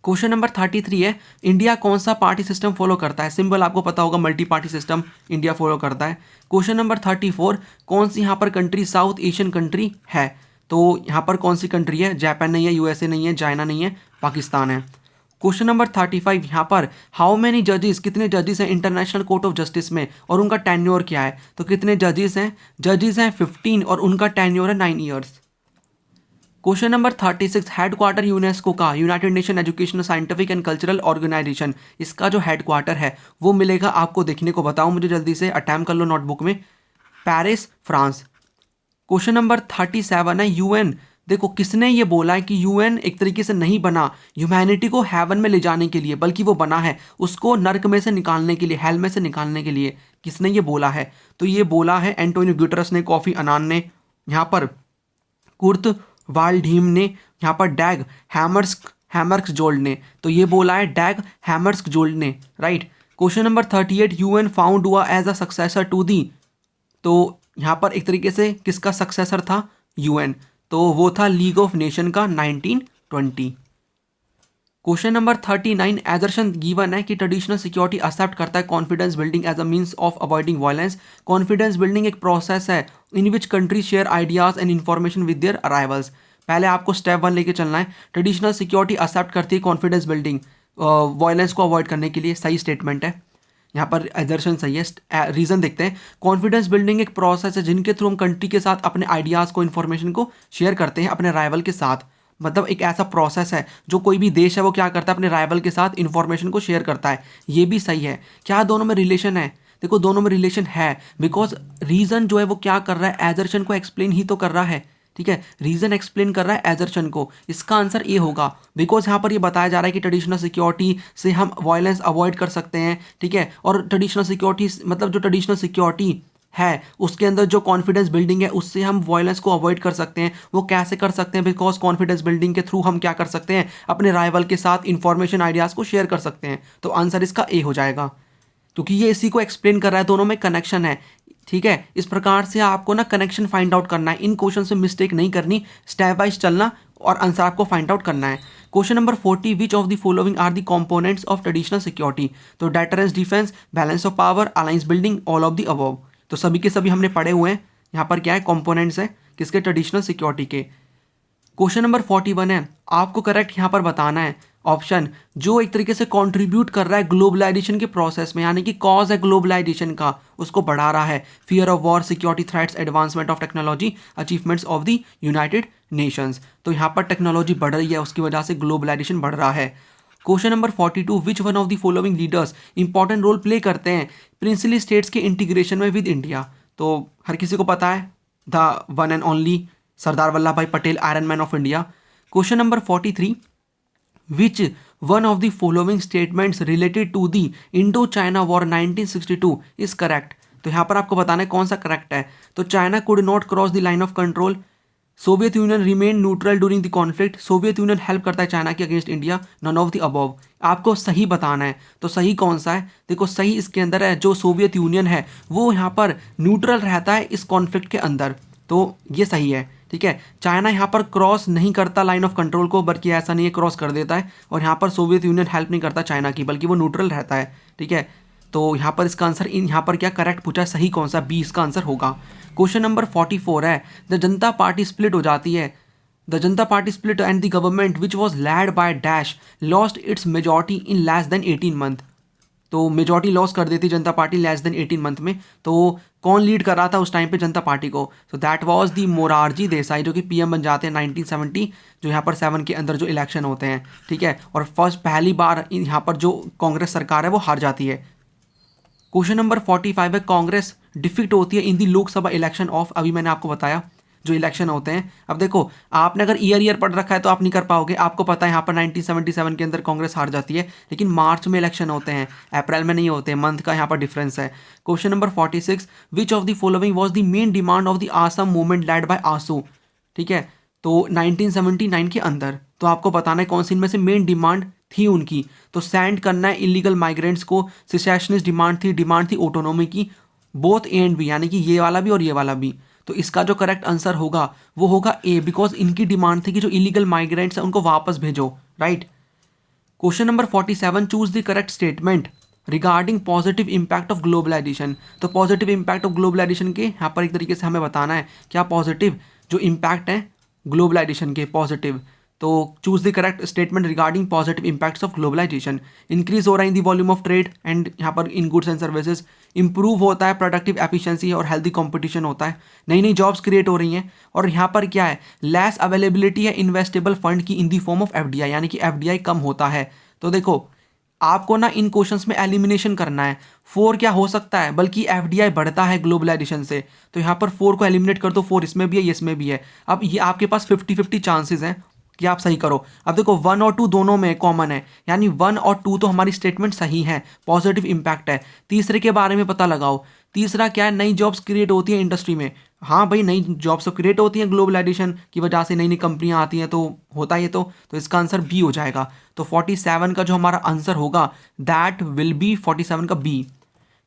क्वेश्चन नंबर 33 है, इंडिया कौन सा पार्टी सिस्टम फॉलो करता है? सिंबल आपको पता होगा, multi party system India follow करता है। क्वेश्चन नंबर 34, कौन सी यहाँ पर कंट्री साउथ एशियन कंट्री है? तो यहाँ पर कौन सी कंट्री है? जापान नहीं है, यूएसए नहीं है, चाइना नहीं है, पाकिस्तान है। क्वेश्चन नंबर 35, यहाँ पर हाउ मेनी जजेस, कितने जजेस हैं इंटरनेशनल कोर्ट ऑफ जस्टिस में और उनका टेन्योर क्या है? तो कितने जजेस हैं? जजेस हैं 15 और उनका टेन्योर है 9 years. Question number 36, headquarter UNESCO का, United Nation Educational Scientific and Cultural Organisation, इसका जो हेडक्वार्टर है वो मिलेगा आपको, देखने को बताओ मुझे जल्दी से, अटैम्प्ट कर लो नोटबुक में, पेरिस, फ्रांस। क्वेश्चन नंबर 37 है, यूएन। देखो किसने ये बोला है कि यूएन एक तरीके से नहीं बना ह्यूमैनिटी को हेवन में ले जाने के लिए, बल्कि वो बना है उसको नर्क में से निकालने के लिए, हेल में से निकालने के लिए। किसने ये बोला है? तो ये बोला है एंटोनियो गुटेरेस ने, कोफी अनान ने, यहाँ पर कुर्त वाल्डीम ने, यहाँ पर डैग हैमर्सजोल्ड ने। तो ये बोला है डैग हैमर्सजोल्ड ने, right. Question number 38, UN found हुआ as a successor to the. तो यहाँ पर एक तरीके से किसका सक्सेसर था? यूएन। तो वो था लीग ऑफ नेशन का 1920। क्वेश्चन नंबर 39, एजर्शन गिवन है कि ट्रेडिशनल सिक्योरिटी एक्सेप्ट करता है confidence building as a means of avoiding violence. Confidence building एक प्रोसेस है in which country share ideas and information with their arrivals. पहले आपको step 1 लेके चलना है। ट्रेडिशनल सिक्योरिटी एक्सेप्ट करती है कॉन्फिडेंस बिल्डिंग वायलेंस को अवॉइड करने के लिए, सही स्टेटमेंट है, यहाँ पर एजर्शन सही है। रीज़न देखते हैं, कॉन्फिडेंस बिल्डिंग एक प्रोसेस है जिनके थ्रू हम कंट्री के साथ अपने आइडियाज़ को, इन्फॉर्मेशन को शेयर करते हैं अपने राइवल के साथ। मतलब एक ऐसा प्रोसेस है जो कोई भी देश है वो क्या करता है, अपने राइवल के साथ इन्फॉर्मेशन को शेयर करता है। ये भी सही है। क्या दोनों में रिलेशन है? देखो दोनों में रिलेशन है, बिकॉज रीज़न जो है वो क्या कर रहा है, एजर्शन को एक्सप्लेन ही तो कर रहा है, ठीक है। रीजन एक्सप्लेन कर रहा है एजर्शन को। इसका आंसर ए होगा, बिकॉज यहाँ पर ये बताया जा रहा है कि ट्रेडिशनल सिक्योरिटी से हम वायलेंस अवॉइड कर सकते हैं, ठीक है। और ट्रेडिशनल सिक्योरिटी मतलब जो ट्रेडिशनल सिक्योरिटी है उसके अंदर जो कॉन्फिडेंस बिल्डिंग है उससे हम वायलेंस को अवॉइड कर सकते हैं। वो कैसे कर सकते हैं? बिकॉज कॉन्फिडेंस बिल्डिंग के थ्रू हम क्या कर सकते हैं, अपने राइवल के साथ इंफॉर्मेशन आइडियाज़ को शेयर कर सकते हैं। तो आंसर इसका ए हो जाएगा, क्योंकि ये इसी को एक्सप्लेन कर रहा है, दोनों में कनेक्शन है, ठीक है। इस प्रकार से आपको ना कनेक्शन फाइंड आउट करना है, इन क्वेश्चन से मिस्टेक नहीं करनी, स्टेप वाइज चलना और आंसर आपको फाइंड आउट करना है। Question number 40, which of the following are the components of traditional security? तो deterrence, defence, balance of power, alliance building, all of the above. तो सभी के सभी हमने पढ़े हुए हैं। यहाँ पर क्या है, कंपोनेंट्स है किसके? ट्रेडिशनल सिक्योरिटी के। क्वेश्चन नंबर 41 है, आपको करेक्ट यहाँ पर बताना है ऑप्शन जो एक तरीके से कंट्रीब्यूट कर रहा है ग्लोबलाइजेशन के प्रोसेस में, यानी कि कॉज है ग्लोबलाइजेशन का, उसको बढ़ा रहा है। Fear of war, security threats, advancement of technology, achievements of the United Nations. तो यहाँ पर टेक्नोलॉजी बढ़ रही है, उसकी वजह से ग्लोबलाइजेशन बढ़ रहा है। Question number 42, which one of the following leaders important role play करते हैं प्रिंसली स्टेट्स के इंटीग्रेशन में विद इंडिया। तो हर किसी को पता है, the one and only Sardar Vallabh भाई Patel, iron man of India. Question number 43, which one of the following statements related to the Indo China war 1962 is correct. तो यहाँ पर आपको बताना है कौन सा करेक्ट है। तो China could not cross the line of control, Soviet Union remain neutral during the conflict, Soviet Union help करता है चाइना के against India, none of the above. आपको सही बताना है, तो सही कौन सा है? देखो सही इसके अंदर है जो सोवियत यूनियन है वो यहाँ पर न्यूट्रल रहता है इस कॉन्फ्लिक्ट के अंदर, तो ये सही है। ठीक है, चाइना यहाँ पर क्रॉस नहीं करता लाइन ऑफ कंट्रोल को, बल्कि ऐसा नहीं है क्रॉस कर देता है, और यहाँ पर सोवियत यूनियन हेल्प नहीं करता चाइना की, बल्कि वो न्यूट्रल रहता है। ठीक है, तो यहाँ पर इसका आंसर यहाँ पर क्या करेक्ट पूछा है, सही कौन सा, बी इसका आंसर होगा। क्वेश्चन नंबर 44 है, द जनता पार्टी स्प्लिट हो जाती है, the Janata Party split and the government which was led by dash lost its majority in less than 18 month. तो मेजॉरिटी लॉस कर देती जनता पार्टी लेस देन 18 मंथ में। तो कौन लीड कर रहा था उस टाइम पे जनता पार्टी को? So that was the Morarji Desai, जो कि पीएम बन जाते हैं 1970, जो यहाँ पर 7 के अंदर जो इलेक्शन होते हैं। ठीक है, और फर्स्ट पहली बार यहाँ पर जो कांग्रेस सरकार है वो हार जाती है। क्वेश्चन नंबर 45 है, कांग्रेस डिफीट होती है इन दी लोकसभा इलेक्शन ऑफ, अभी मैंने आपको बताया जो इलेक्शन होते हैं। अब देखो आपने अगर ईयर पढ़ रखा है तो आप नहीं कर पाओगे, आपको पता है यहाँ पर 1977 के अंदर कांग्रेस हार जाती है, लेकिन मार्च में इलेक्शन होते हैं, अप्रैल में नहीं होते, मंथ का यहाँ पर डिफरेंस है। Question number 46, which of the following was the main demand of the Assam movement led by AASU. ठीक है, तो 1979 के अंदर, तो आपको बताना है कौन सी इनमें से मेन डिमांड थी उनकी। तो सेंड करना है इलीगल माइग्रेंट्स को, सिसेशनिस्ट डिमांड थी ऑटोनॉमी की, बोथ ए एंड बी, यानी कि ये वाला भी और ये वाला भी। तो इसका जो करेक्ट आंसर होगा वो होगा ए, बिकॉज इनकी डिमांड थी कि जो इलीगल माइग्रेंट्स हैं उनको वापस भेजो। Right. Question number 47, choose the correct statement regarding positive impact of globalisation. तो पॉजिटिव इंपैक्ट ऑफ ग्लोबलाइजेशन के यहाँ पर एक तरीके से हमें बताना है क्या पॉजिटिव जो इंपैक्ट है ग्लोबलाइजेशन के, पॉजिटिव। तो choose the correct statement regarding positive impacts of globalisation. Increase हो रहा है in the volume of trade and यहाँ पर in goods and services, improve होता है प्रोडक्टिव एफिशिएंसी और हेल्दी कंपटीशन होता है, नई नई जॉब्स क्रिएट हो रही हैं, और यहाँ पर क्या है, लेस अवेलेबिलिटी है इन्वेस्टेबल फंड की इन दी फॉर्म ऑफ एफडीआई, यानी कि एफडीआई कम होता है। तो देखो आपको ना इन क्वेश्चंस में एलिमिनेशन करना है, 4 क्या हो सकता है, बल्कि एफडीआई बढ़ता है ग्लोबलाइजेशन से, तो यहाँ पर 4 को एलिमिनेट कर दो, 4 इसमें भी है, ये इसमें भी है। अब ये आपके पास 50-50 चांसेस हैं कि आप सही करो। अब देखो 1 और 2 दोनों में कॉमन है, यानी 1 और 2 तो हमारी स्टेटमेंट सही है, पॉजिटिव इंपैक्ट है। तीसरे के बारे में पता लगाओ, तीसरा क्या है, नई जॉब्स क्रिएट होती हैं इंडस्ट्री में। हाँ भाई, नई जॉब्स तो क्रिएट होती हैं ग्लोबलाइजेशन की वजह से, नई नई कंपनियां आती हैं, तो होता है ये तो इसका आंसर बी हो जाएगा। तो 47 का जो हमारा आंसर होगा दैट विल बी 47 का B.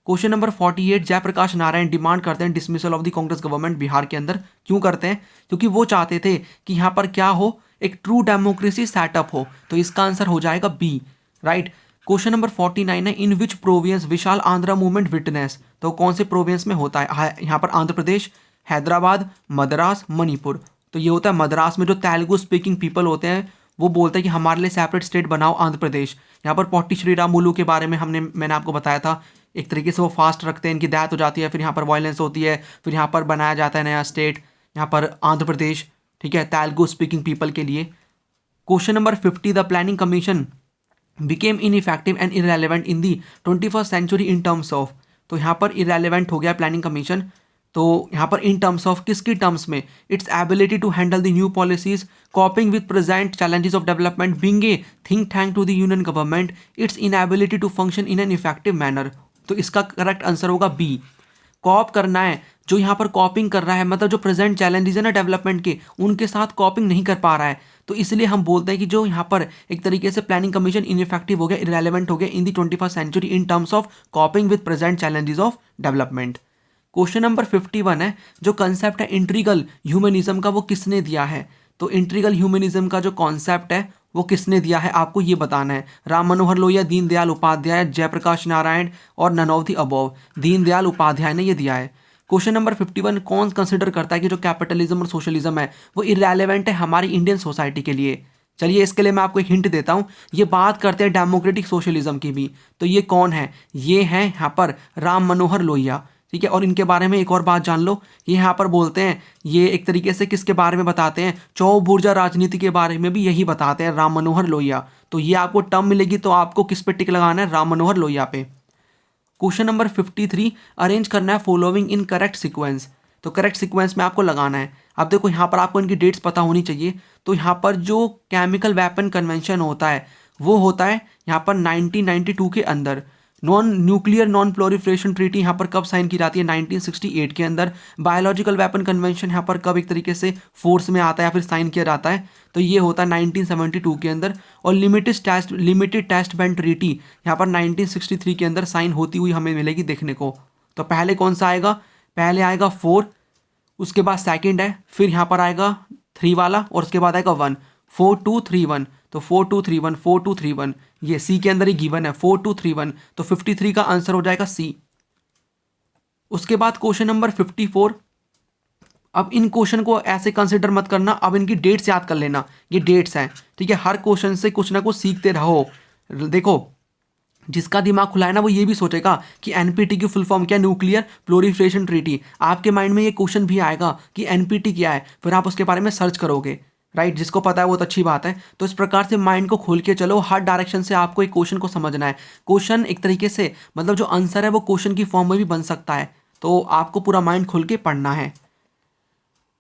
Question number 48, Jayaprakash Narayan demand करते हैं dismissal of the Congress government Bihar के अंदर, क्यों करते हैं? क्योंकि वो चाहते थे कि यहाँ पर क्या हो, एक ट्रू डेमोक्रेसी सेटअप हो, तो इसका आंसर हो जाएगा बी। राइट। क्वेश्चन नंबर 49 है, in which province Vishal Andhra movement witness. तो कौन से प्रोविंस में होता है? यहाँ पर आंध्र प्रदेश, हैदराबाद, मद्रास, मणिपुर। तो ये होता है मद्रास में, जो तेलुगु स्पीकिंग पीपल होते हैं वो बोलते हैं कि हमारे लिए सेपरेट स्टेट बनाओ आंध्र प्रदेश। यहाँ पर पोट्टी श्रीरामुलु के बारे में मैंने आपको बताया था, एक तरीके से वो फास्ट रखते हैं, इनकी डेथ हो जाती है, फिर यहाँ पर वायलेंस होती है, फिर यहाँ पर बनाया जाता है नया स्टेट, यहाँ पर आंध्र प्रदेश। ठीक है, तेलुगु स्पीकिंग पीपल के लिए। Question number 50, the planning commission became ineffective and irrelevant in the 21st century in terms of. तो यहाँ पर इररेलेवेंट हो गया प्लानिंग कमीशन, तो यहाँ पर इन टर्म्स ऑफ किसकी टर्म्स में? Its ability to handle the new policies, coping with present challenges of development, being a think tank to the union government, its inability to function in an effective manner. तो इसका correct answer होगा B. Cope करना है, जो यहाँ पर कॉपिंग कर रहा है, मतलब जो प्रेजेंट चैलेंजेस है ना डेवलपमेंट के, उनके साथ कॉपिंग नहीं कर पा रहा है, तो इसलिए हम बोलते हैं कि जो यहाँ पर एक तरीके से प्लानिंग कमीशन इनइफेक्टिव हो गया, इररेलेवेंट हो गया in the 21st century in terms of coping with present challenges of development. Question number 51 है, जो कंसेप्ट है इंट्रीगल ह्यूमनिज्म का, वो किसने दिया है? तो इंट्रीगल ह्यूमनिज्म का जो कॉन्सेप्ट है वो किसने दिया है, आपको ये बताना है। राम मनोहर लोहिया, दीनदयाल उपाध्याय, जयप्रकाश नारायण और none of the above. Deendayal Upadhyay ने ये दिया है। क्वेश्चन नंबर 51, कौन कंसिडर करता है कि जो कैपिटलिज्म और सोशलिज्म है वो इररेलेवेंट है हमारी इंडियन सोसाइटी के लिए? चलिए इसके लिए मैं आपको एक हिंट देता हूँ, ये बात करते हैं डेमोक्रेटिक सोशलिज्म की भी। तो ये कौन है? ये हैं यहाँ पर राम मनोहर लोहिया, ठीक है। और इनके बारे में एक और बात जान लो, ये यहाँ पर बोलते हैं, ये एक तरीके से किसके बारे में बताते हैं, चौबुर्जा राजनीति के बारे में भी यही बताते हैं, राम मनोहर लोहिया। तो ये आपको टर्म मिलेगी तो आपको किस पे टिक लगाना है? राम मनोहर लोहिया पे। क्वेश्चन नंबर 53, अरेंज करना है फॉलोइंग इन करेक्ट सीक्वेंस। तो करेक्ट सीक्वेंस में आपको लगाना है। अब देखो यहाँ पर आपको इनकी डेट्स पता होनी चाहिए। तो यहाँ पर जो केमिकल वेपन कन्वेंशन होता है वो होता है यहाँ पर 1992 के अंदर। Non nuclear non proliferation treaty यहाँ पर कब साइन की जाती है? 1968 के अंदर। बायोलॉजिकल वेपन कन्वेंशन यहाँ पर कब एक तरीके से फोर्स में आता है या फिर साइन किया जाता है? तो ये होता है 1972 के अंदर। और लिमिटेड टेस्ट बैंड ट्रीटी यहाँ पर 1963 के अंदर साइन होती हुई हमें मिलेगी देखने को। तो पहले कौन सा आएगा? पहले आएगा 4, उसके बाद सेकंड है, फिर यहाँ पर आएगा 3 वाला और उसके बाद आएगा 1। 4231, तो 4231 4231 ये सी के अंदर ही गिवन है 4231। तो 53 का आंसर हो जाएगा सी। उसके बाद क्वेश्चन नंबर 54, अब इन क्वेश्चन को ऐसे कंसिडर मत करना, अब इनकी डेट्स याद कर लेना। ये डेट्स हैं, ठीक है। हर क्वेश्चन से कुछ ना कुछ सीखते रहो। देखो जिसका दिमाग खुला है ना वो ये भी सोचेगा कि एनपीटी की फुल फॉर्म क्या है? Nuclear proliferation treaty. आपके माइंड में ये क्वेश्चन भी आएगा कि एनपीटी क्या है, फिर आप उसके बारे में सर्च करोगे, राइट। जिसको पता है वो तो अच्छी बात है। तो इस प्रकार से माइंड को खोल के चलो, हर डायरेक्शन से आपको एक क्वेश्चन को समझना है। क्वेश्चन एक तरीके से मतलब जो आंसर है वो क्वेश्चन की फॉर्म में भी बन सकता है, तो आपको पूरा माइंड खोल के पढ़ना है।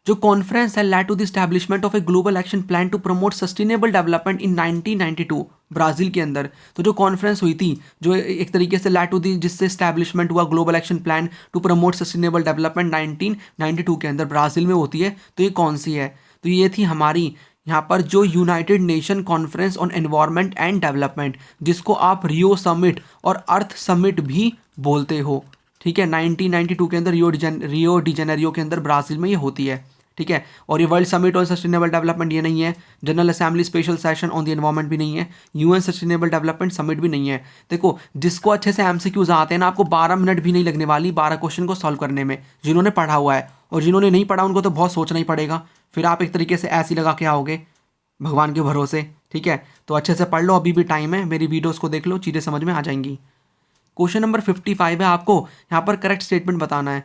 जो कॉन्फ्रेंस है led to the establishment of a global action plan to promote sustainable development in 1992 Brazil के अंदर। तो जो कॉन्फ्रेंस हुई थी जो एक तरीके से लेड टू दी जिससे एस्टैब्लिशमेंट हुआ global action plan to promote sustainable development 1992 के अंदर ब्राज़ील में होती है, तो ये कौन सी है? तो ये थी हमारी यहाँ पर जो United nation conference on environment and development, जिसको आप रियो समिट और अर्थ समिट भी बोलते हो, ठीक है। 1992 के अंदर रियो डी जेनेरियो के अंदर ब्राज़ील में ये होती है, ठीक है। और ये world summit on sustainable development ये नहीं है, general assembly special session on the environment भी नहीं है, यूएन सस्टेनेबल डेवलपमेंट समिट भी नहीं है। देखो जिसको अच्छे से एमसीक्यूज आते हैं ना, आपको 12 मिनट भी नहीं लगने वाली 12 क्वेश्चन को सॉल्व करने में, जिन्होंने पढ़ा हुआ है। और जिन्होंने नहीं पढ़ा उनको तो बहुत सोचना ही पड़ेगा, फिर आप एक तरीके से ऐसे ही लगा के आओगे भगवान के भरोसे, ठीक है। तो अच्छे से पढ़ लो, अभी भी टाइम है, मेरी वीडियोज़ को देख लो, चीज़ें समझ में आ जाएंगी। क्वेश्चन नंबर 55 है, आपको यहाँ पर करेक्ट स्टेटमेंट बताना है।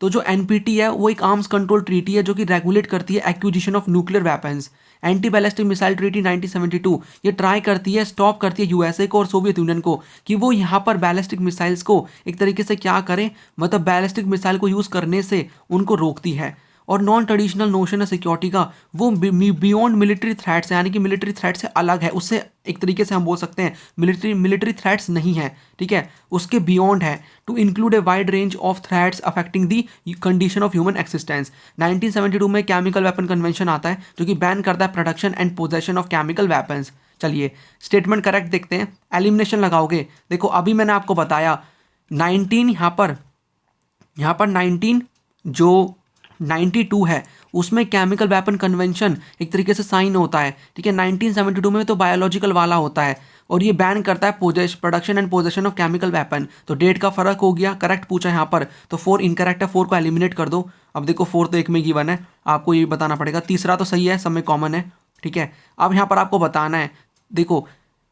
तो जो एनपीटी है वो एक आर्म्स कंट्रोल ट्रीटी है जो कि रेगुलेट करती है acquisition of nuclear weapons. Anti ballistic missile treaty 1972 ये ट्राई करती है, स्टॉप करती है यूएसए को और सोवियत यूनियन को कि वो यहाँ पर बैलिस्टिक मिसाइल्स को एक तरीके से क्या करें, मतलब बैलिस्टिक मिसाइल को यूज़ करने से उनको रोकती है। और नॉन ट्रेडिशनल नोशन है सिक्योरिटी का, वो बियॉन्ड मिलिट्री थ्रेट्स है, यानी कि मिलिट्री थ्रेट से अलग है, उससे एक तरीके से हम बोल सकते हैं मिलिट्री थ्रेट्स नहीं है, ठीक है, उसके बियॉन्ड है। To include a wide range of threats affecting the condition of human existence. 1972 में केमिकल वेपन कन्वेंशन आता है जो कि बैन करता है production and possession of chemical weapons. चलिए स्टेटमेंट करेक्ट देखते हैं। एलिमिनेशन लगाओगे, देखो अभी मैंने आपको बताया 19 यहाँ पर 19 जो 92 है उसमें केमिकल वेपन कन्वेंशन एक तरीके से साइन होता है, ठीक है। 1972 में तो बायोलॉजिकल वाला होता है और ये बैन करता है production and possession of chemical weapon. तो डेट का फर्क हो गया, करेक्ट पूछा यहाँ पर, तो 4 इनकरेक्ट है, 4 को एलिमिनेट कर दो। अब देखो 4 तो एक में गिवन है, आपको ये बताना पड़ेगा। तीसरा तो सही है, सब में कॉमन है, ठीक है। अब यहाँ पर आपको बताना है, देखो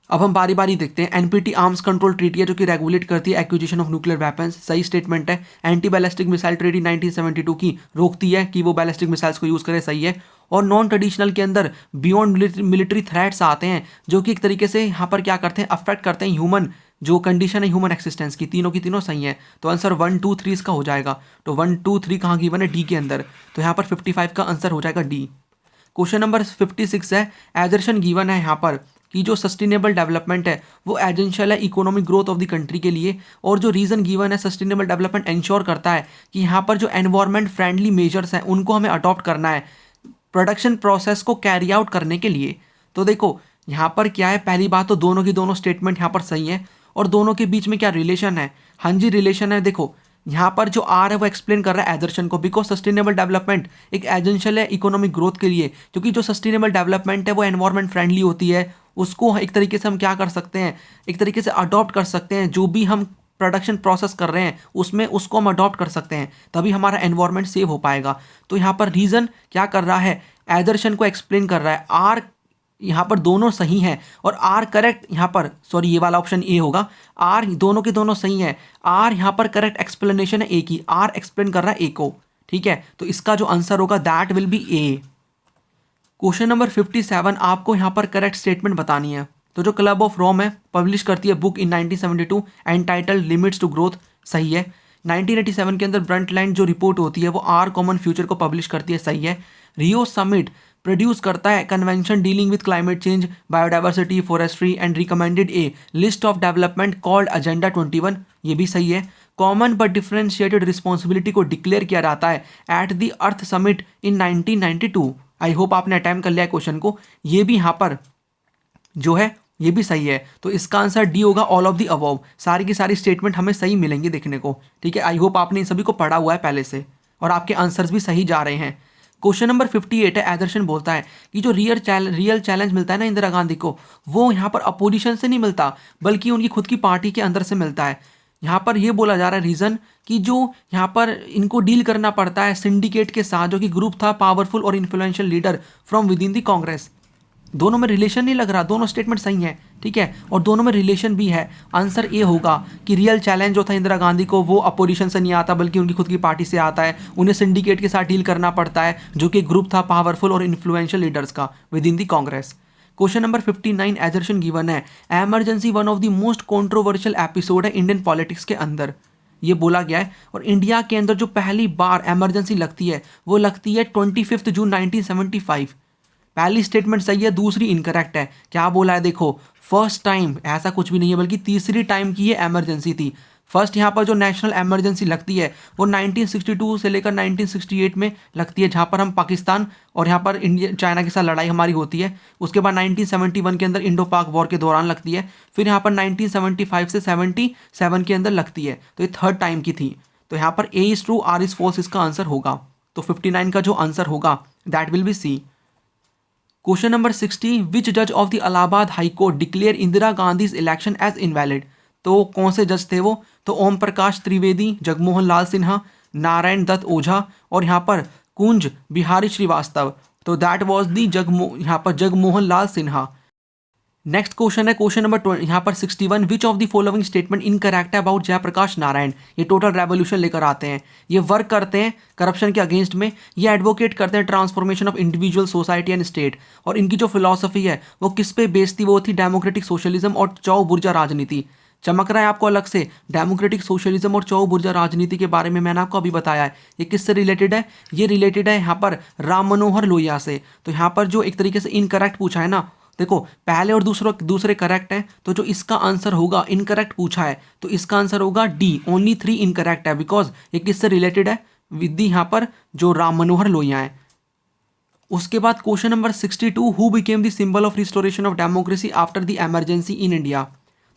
अब हम बारी बारी देखते हैं। एनपीटी आर्म्स कंट्रोल ट्रीटी है जो कि रेगुलेट करती है एक्विजिशन ऑफ न्यूक्लियर वेपन्स, सही स्टेटमेंट है। एंटी बैलिस्टिक मिसाइल ट्रीटी 1972 की रोकती है कि वो बैलिस्टिक मिसाइल्स को यूज़ करे, सही है। और नॉन ट्रेडिशनल के अंदर बियॉन्ड मिलिट्री थ्रेट्स आते हैं जो कि एक तरीके से यहाँ पर क्या करते हैं, अफेक्ट करते हैं ह्यूमन जो कंडीशन है ह्यूमन एक्सिस्टेंस की। तीनों की तीनों सही है, तो आंसर 1 2 3 इसका हो जाएगा। तो 1 2 3 कहाँ गिवन है? डी के अंदर, तो यहाँ पर 55 का आंसर हो जाएगा डी। क्वेश्चन नंबर 56 है, एजर्शन गिवन है यहाँ पर कि जो सस्टेनेबल डेवलपमेंट है वो एजेंशियल है economic growth of the country के लिए। और जो रीज़न गिवन है, सस्टेनेबल डेवलपमेंट इंश्योर करता है कि यहाँ पर जो एनवायरनमेंट फ्रेंडली मेजर्स हैं उनको हमें अडॉप्ट करना है प्रोडक्शन प्रोसेस को कैरी आउट करने के लिए। तो देखो यहाँ पर क्या है, पहली बात तो दोनों की दोनों स्टेटमेंट यहाँ पर सही है। और दोनों के बीच में क्या रिलेशन है? हाँ जी रिलेशन है। देखो यहाँ पर जो आर है वो एक्सप्लेन कर रहा है एजर्शन को, बिकॉज सस्टेनेबल डेवलपमेंट एक एजेंशियल है इकोनॉमिक ग्रोथ के लिए, क्योंकि जो सस्टेनेबल डेवलपमेंट है वो एनवायरनमेंट फ्रेंडली होती है, उसको एक तरीके से हम क्या कर सकते हैं, एक तरीके से अडॉप्ट कर सकते हैं। जो भी हम प्रोडक्शन प्रोसेस कर रहे हैं उसमें उसको हम अडॉप्ट कर सकते हैं, तभी हमारा एनवायरनमेंट सेव हो पाएगा। तो यहाँ पर रीज़न क्या कर रहा है, एजर्शन को एक्सप्लेन कर रहा है। आर यहाँ पर दोनों सही हैं और आर करेक्ट, यहाँ पर सॉरी ये वाला ऑप्शन ए होगा, आर दोनों के दोनों सही है। आर यहाँ पर करेक्ट एक्सप्लेनेशन है ए की, आर एक्सप्लेन कर रहा है ए को, ठीक है। तो इसका जो आंसर होगा that will be A. Question number 57 आपको यहाँ पर करेक्ट स्टेटमेंट बतानी है। तो जो क्लब ऑफ रोम है पब्लिश करती है book in 1972 entitled limits to growth, सही है। 1987 के अंदर ब्रंटलैंड जो रिपोर्ट होती है वो आर कॉमन फ्यूचर को पब्लिश करती है, सही है। रियो समिट प्रोड्यूस करता है convention dealing with climate change, biodiversity, forestry and recommended A list of development called agenda 21, ये भी सही है। कॉमन बट डिफरेंशिएटेड रिस्पॉन्सिबिलिटी को डिक्लेयर किया जाता है at the earth summit in 1992। I hope आपने अटेम्प्ट कर लिया क्वेश्चन को, ये भी यहाँ पर जो है ये भी सही है। तो इसका आंसर डी होगा, ऑल ऑफ द अबव। सारी की सारी स्टेटमेंट हमें सही मिलेंगी देखने को, ठीक है। आई होप आपने इन सभी को पढ़ा हुआ है पहले से और आपके आंसर्स भी सही जा रहे हैं। क्वेश्चन नंबर 58 है, एजर्शन बोलता है कि जो रियल चैलेंज मिलता है ना इंदिरा गांधी को, वो यहाँ पर अपोजिशन से नहीं मिलता बल्कि उनकी खुद की पार्टी के अंदर से मिलता है। यहाँ पर ये बोला जा रहा है रीज़न कि जो यहाँ पर इनको डील करना पड़ता है सिंडिकेट के साथ, जो कि ग्रुप था पावरफुल और influential leader from within the Congress. दोनों में रिलेशन नहीं लग रहा, दोनों स्टेटमेंट सही है, ठीक है, और दोनों में रिलेशन भी है। आंसर ए होगा कि रियल चैलेंज जो था इंदिरा गांधी को वो अपोजिशन से नहीं आता बल्कि उनकी खुद की पार्टी से आता है। उन्हें सिंडिकेट के साथ डील करना पड़ता है जो कि ग्रुप था पावरफुल और इन्फ्लुएंशियल लीडर्स का within the Congress. Question number 59 assertion given है, emergency one of the most controversial episode है इंडियन पॉलिटिक्स के अंदर, ये बोला गया है। और इंडिया के अंदर जो पहली बार एमरजेंसी लगती है वो लगती है 25 जून 1975। पहली स्टेटमेंट सही है, दूसरी इनकरेक्ट है। क्या बोला है देखो, फर्स्ट टाइम, ऐसा कुछ भी नहीं है बल्कि तीसरी टाइम की ये एमरजेंसी थी। फर्स्ट यहाँ पर जो नेशनल एमरजेंसी लगती है वो 1962 से लेकर 1968 में लगती है, जहाँ पर हम पाकिस्तान और यहाँ पर इंडिया चाइना के साथ लड़ाई हमारी होती है। उसके बाद 1971 के अंदर इंडो पाक वॉर के दौरान लगती है। फिर यहाँ पर 1975 से 77 के अंदर लगती है। तो ये थर्ड टाइम की थी। तो यहाँ पर A is true, R is false इसका आंसर होगा। तो 59 का जो आंसर होगा that will be C. Question number 60, which जज of the Allahabad high court declare Indira Gandhi election as invalid. तो कौन से जज थे वो, तो ओम प्रकाश त्रिवेदी, जगमोहन लाल सिन्हा, नारायण दत्त ओझा और यहाँ पर कुंज बिहारी श्रीवास्तव। तो दैट वाज दी यहाँ पर जगमोहन लाल सिन्हा। नेक्स्ट क्वेश्चन है क्वेश्चन नंबर यहाँ पर 61, विच of the following statement incorrect है अबाउट जयप्रकाश नारायण। ये टोटल रेवोल्यूशन लेकर आते हैं, ये वर्क करते हैं करप्शन के अगेंस्ट में, ये एडवोकेट करते हैं transformation of individual society and state. और इनकी जो फिलॉसफी है वो किस पे बेस्ड थी, वो थी डेमोक्रेटिक सोशलिज्म और चौ बुर्जा राजनीति। चमक रहा है आपको अलग से, डेमोक्रेटिक सोशलिज्म और चौ बुर्जा राजनीति के बारे में मैंने आपको अभी बताया है। ये किससे रिलेटेड है, ये रिलेटेड है यहाँ पर राम मनोहर लोहिया से। तो यहाँ पर जो एक तरीके से इनकरेक्ट पूछा है ना, देखो पहले और दूसरे करेक्ट हैं, तो जो इसका आंसर होगा इनकरेक्ट पूछा है तो इसका आंसर होगा डी, ओनली 3 इनकरेक्ट है बिकॉज ये किससे रिलेटेड है, विद यहाँ पर जो राम मनोहर लोहिया है। उसके बाद question number 62, who became the symbol of restoration of democracy after the emergency in India.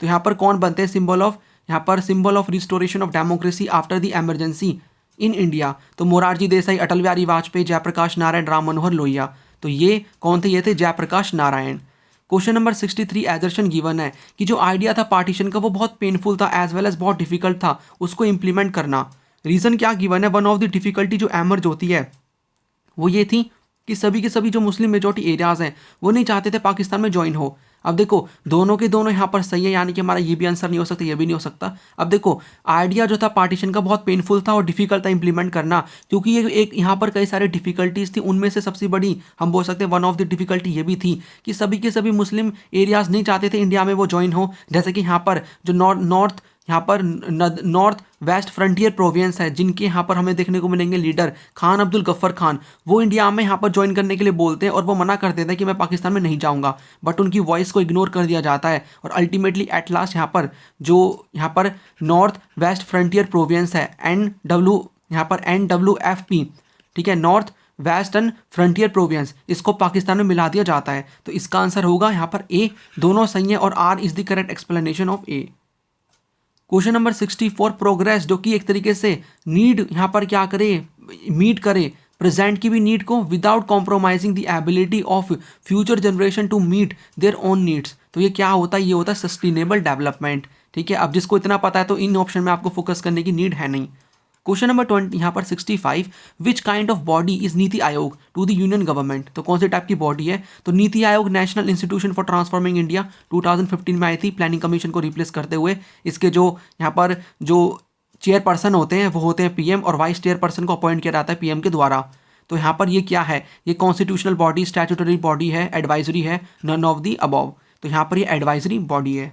तो यहाँ पर कौन बनते हैं symbol of restoration of democracy after the emergency in India. तो मोरारजी देसाई, अटल बिहारी वाजपेयी, जयप्रकाश नारायण, राम मनोहर लोहिया। तो ये कौन थे, ये थे Jayaprakash Narayan. Question number 63, assertion given है कि जो आइडिया था पार्टीशन का वो बहुत पेनफुल था एज वेल एज बहुत डिफिकल्ट था उसको इंप्लीमेंट करना। रीज़न क्या गिवन है, वन ऑफ द डिफिकल्टी जो एमर्ज होती है वो ये थी कि सभी के सभी जो मुस्लिम मेजॉरिटी एरियाज़ हैं वो नहीं चाहते थे पाकिस्तान में ज्वाइन हो। अब देखो दोनों के दोनों यहाँ पर सही है, यानी कि हमारा ये भी आंसर नहीं हो सकता, ये भी नहीं हो सकता। अब देखो आइडिया जो था पार्टीशन का बहुत पेनफुल था और डिफिकल्ट था इंप्लीमेंट करना, क्योंकि ये एक यहाँ पर कई सारे डिफिकल्टीज थी। उनमें से सबसे बड़ी हम बोल सकते हैं वन ऑफ द डिफिकल्टी ये भी थी कि सभी के सभी मुस्लिम एरियाज़ नहीं चाहते थे इंडिया में वो ज्वाइन हो। जैसे कि यहाँ पर जो नॉर्थ वेस्ट फ्रंटियर प्रोविंस है, जिनके यहाँ पर हमें देखने को मिलेंगे लीडर खान अब्दुल गफ्फर खान, वो इंडिया में यहाँ पर ज्वाइन करने के लिए बोलते हैं और वो मना कर देते हैं कि मैं पाकिस्तान में नहीं जाऊँगा, बट उनकी वॉइस को इग्नोर कर दिया जाता है और अल्टीमेटली एट लास्ट यहाँ पर नॉर्थ वेस्ट फ्रंटियर प्रोविंस है NWFP, ठीक है, नॉर्थ वेस्टर्न फ्रंटियर प्रोविंस, इसको पाकिस्तान में मिला दिया जाता है। तो इसका आंसर होगा यहाँ पर ए, दोनों सही है और R is the correct explanation of A. Question number 64, progress जो कि एक तरीके से नीड यहाँ पर क्या करे, मीट करे प्रेजेंट की भी नीड को without compromising the ability of future generation to meet their own needs. तो ये क्या होता है, ये होता है सस्टेनेबल डेवलपमेंट। ठीक है, अब जिसको इतना पता है तो इन ऑप्शन में आपको फोकस करने की नीड है नहीं। क्वेश्चन नंबर 20 यहाँ पर 65, which kind of body is NITI Aayog to the union government. तो कौन से टाइप की बॉडी है? तो NITI Aayog national institution for transforming India 2015 में आई थी, प्लानिंग कमीशन को रिप्लेस करते हुए। इसके जो यहाँ पर जो चेयरपर्सन होते हैं वो होते हैं पीएम, और वाइस चेयरपर्सन को अपॉइंट किया जाता है पीएम के द्वारा। तो यहाँ पर ये क्या है? ये कॉन्स्टिट्यूशनल बॉडी, स्टैट्यूटरी बॉडी है, एडवाइजरी है, नन ऑफ दी अबव। तो यहाँ पर ये एडवाइजरी बॉडी है।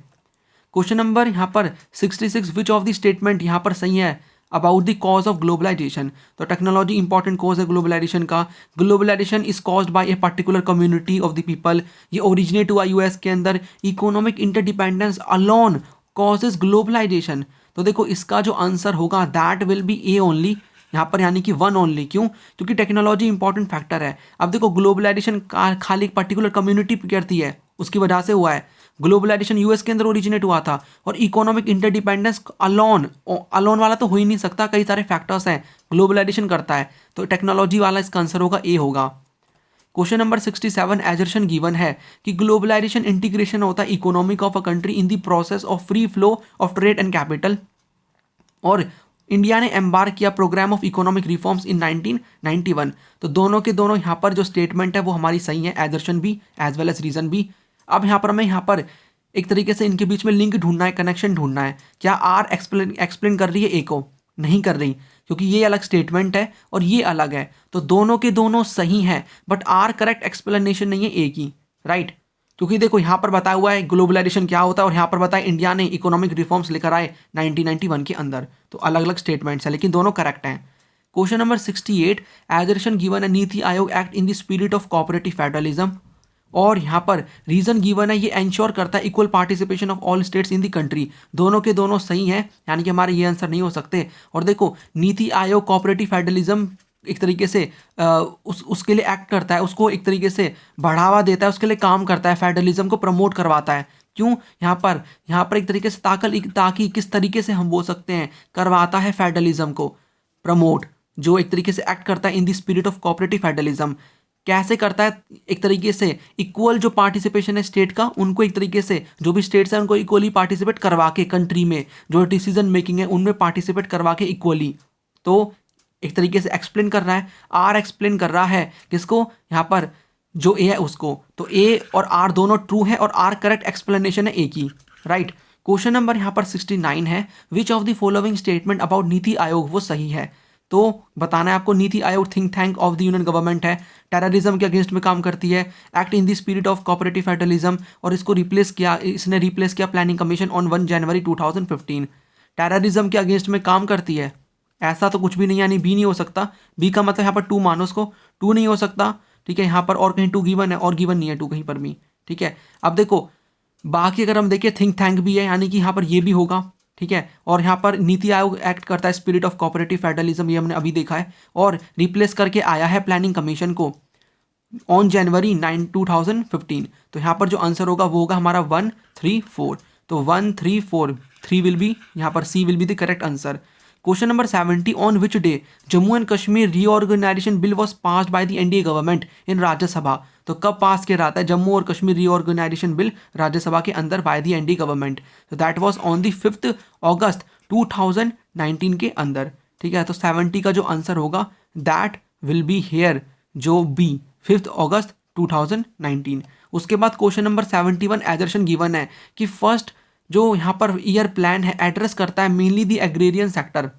क्वेश्चन नंबर यहाँ पर 66, विच ऑफ द स्टेटमेंट यहाँ पर सही है about the cause of globalisation. तो टेक्नोलॉजी इंपॉर्टेंट कॉज है ग्लोबलाइजेशन का। Globalisation is caused by a particular community of the people. ये ओरिजिनेट हुआ यूएस के अंदर। Economic interdependence alone causes globalisation. तो देखो इसका जो आंसर होगा that will be A only, यहाँ पर यानी कि वन ओनली। क्यों? क्योंकि टेक्नोलॉजी इंपॉर्टेंट फैक्टर है। अब देखो ग्लोबलाइजेशन खाली एक पर्टिकुलर कम्युनिटी करती है, उसकी वजह से हुआ है। ग्लोबलाइजेशन यूएस के अंदर ओरिजिनेट हुआ था। और इकोनॉमिक इंटरडिपेंडेंस अलोन वाला तो हो ही नहीं सकता, कई सारे फैक्टर्स हैं, ग्लोबलाइजेशन करता है। तो टेक्नोलॉजी वाला इसका आंसर होगा ए होगा। क्वेश्चन नंबर 67, एजर्शन गिवन है कि ग्लोबलाइजेशन इंटीग्रेशन होता है economic of a country in the process of free flow of trade and capital, और इंडिया ने एम्बार्क किया programme of economic reforms in 1991। तो दोनों के दोनों यहाँ पर जो स्टेटमेंट है वो हमारी सही है, एजर्शन भी एज वेल एज रीजन भी। अब यहाँ पर हमें यहाँ पर एक तरीके से इनके बीच में लिंक ढूंढना है, कनेक्शन ढूंढना है। क्या आर एक्सप्लेन कर रही है ए को? नहीं कर रही, क्योंकि ये अलग स्टेटमेंट है और ये अलग है। तो दोनों के दोनों सही हैं, बट आर करेक्ट एक्सप्लेनेशन नहीं है ए की, राइट। क्योंकि देखो यहाँ पर बताया हुआ है ग्लोबलाइजेशन क्या होता है, और यहाँ पर बताया इंडिया ने इकोनॉमिक रिफॉर्म्स लेकर आए 1991 के अंदर। तो अलग अलग स्टेटमेंट्स हैं, लेकिन दोनों करेक्ट हैं। क्वेश्चन नंबर 68, एजर्शन गिवन है NITI Aayog act in the spirit of cooperative federalism, और यहाँ पर रीजन गिवन है ये एंश्योर करता है equal participation of all states in the country. दोनों के दोनों सही हैं, यानी कि हमारे ये आंसर नहीं हो सकते। और देखो नीति आयोग कोऑपरेटिव फेडरलिज्म एक तरीके से उसके लिए एक्ट करता है, उसको एक तरीके से बढ़ावा देता है, उसके लिए काम करता है, फेडरलिज्म को प्रमोट करवाता है। क्यों? यहाँ पर एक तरीके से ताकि किस तरीके से हम बोल सकते हैं, करवाता है फेडरलिज्म को प्रमोट, जो एक तरीके से एक्ट करता है in the spirit of cooperative federalism. कैसे करता है? एक तरीके से इक्वल जो पार्टिसिपेशन है स्टेट का, उनको एक तरीके से जो भी स्टेट्स हैं उनको इक्वली पार्टिसिपेट करवा के, कंट्री में जो डिसीजन मेकिंग है उनमें पार्टिसिपेट करवा के इक्वली। तो एक तरीके से एक्सप्लेन कर रहा है, आर एक्सप्लेन कर रहा है किसको? यहाँ पर जो ए है उसको। तो ए और आर दोनों ट्रू है, और आर करेक्ट एक्सप्लेनेशन है ए की, राइट। क्वेश्चन नंबर यहाँ पर 69 है, which of the following statement about NITI Aayog वो सही है। तो बताना है आपको, NITI Aayog think tank of the union government है, टेररिज्म के अगेंस्ट में काम करती है, act in the spirit of cooperative federalism, और इसने रिप्लेस किया planning commission on 1 January 2015। Terrorism के अगेंस्ट में काम करती है, ऐसा तो कुछ भी नहीं, यानी बी नहीं हो सकता। बी का मतलब यहाँ पर 2 मानो उसको, 2 नहीं हो सकता, ठीक है। यहाँ पर और कहीं 2 गिवन है, और गिवन नहीं है 2 कहीं पर भी, ठीक है। अब देखो बाकी अगर हम देखें, थिंक टैंक भी है, यानी कि यहाँ पर ये भी होगा, ठीक है। और यहाँ पर नीति आयोग एक्ट करता है स्पिरिट ऑफ कोऑपरेटिव फेडरलिज्म, ये हमने अभी देखा है, और रिप्लेस करके आया है प्लानिंग कमीशन को ऑन जनवरी 2015। तो यहाँ पर जो आंसर होगा वो होगा हमारा 134। तो 134, 3 विल बी, यहाँ पर C will be the correct answer. Question number 70, on which day Jammu and Kashmir reorganisation bill was passed by the NDA government in Rajya Sabha. तो कब पास किया जाता है जम्मू और कश्मीर रीऑर्गेनाइजेशन बिल राज्यसभा के अंदर बाय द एनडीए गवर्नमेंट? तो दैट वाज ऑन द 5 अगस्त 2019 के अंदर, ठीक है। तो 70 का जो आंसर होगा दैट विल बी हेयर, जो बी 5 अगस्त 2019। उसके बाद क्वेश्चन नंबर 71, एजर्शन गिवन है कि फर्स्ट जो यहाँ पर ईयर प्लान है एड्रेस करता है mainly the agrarian sector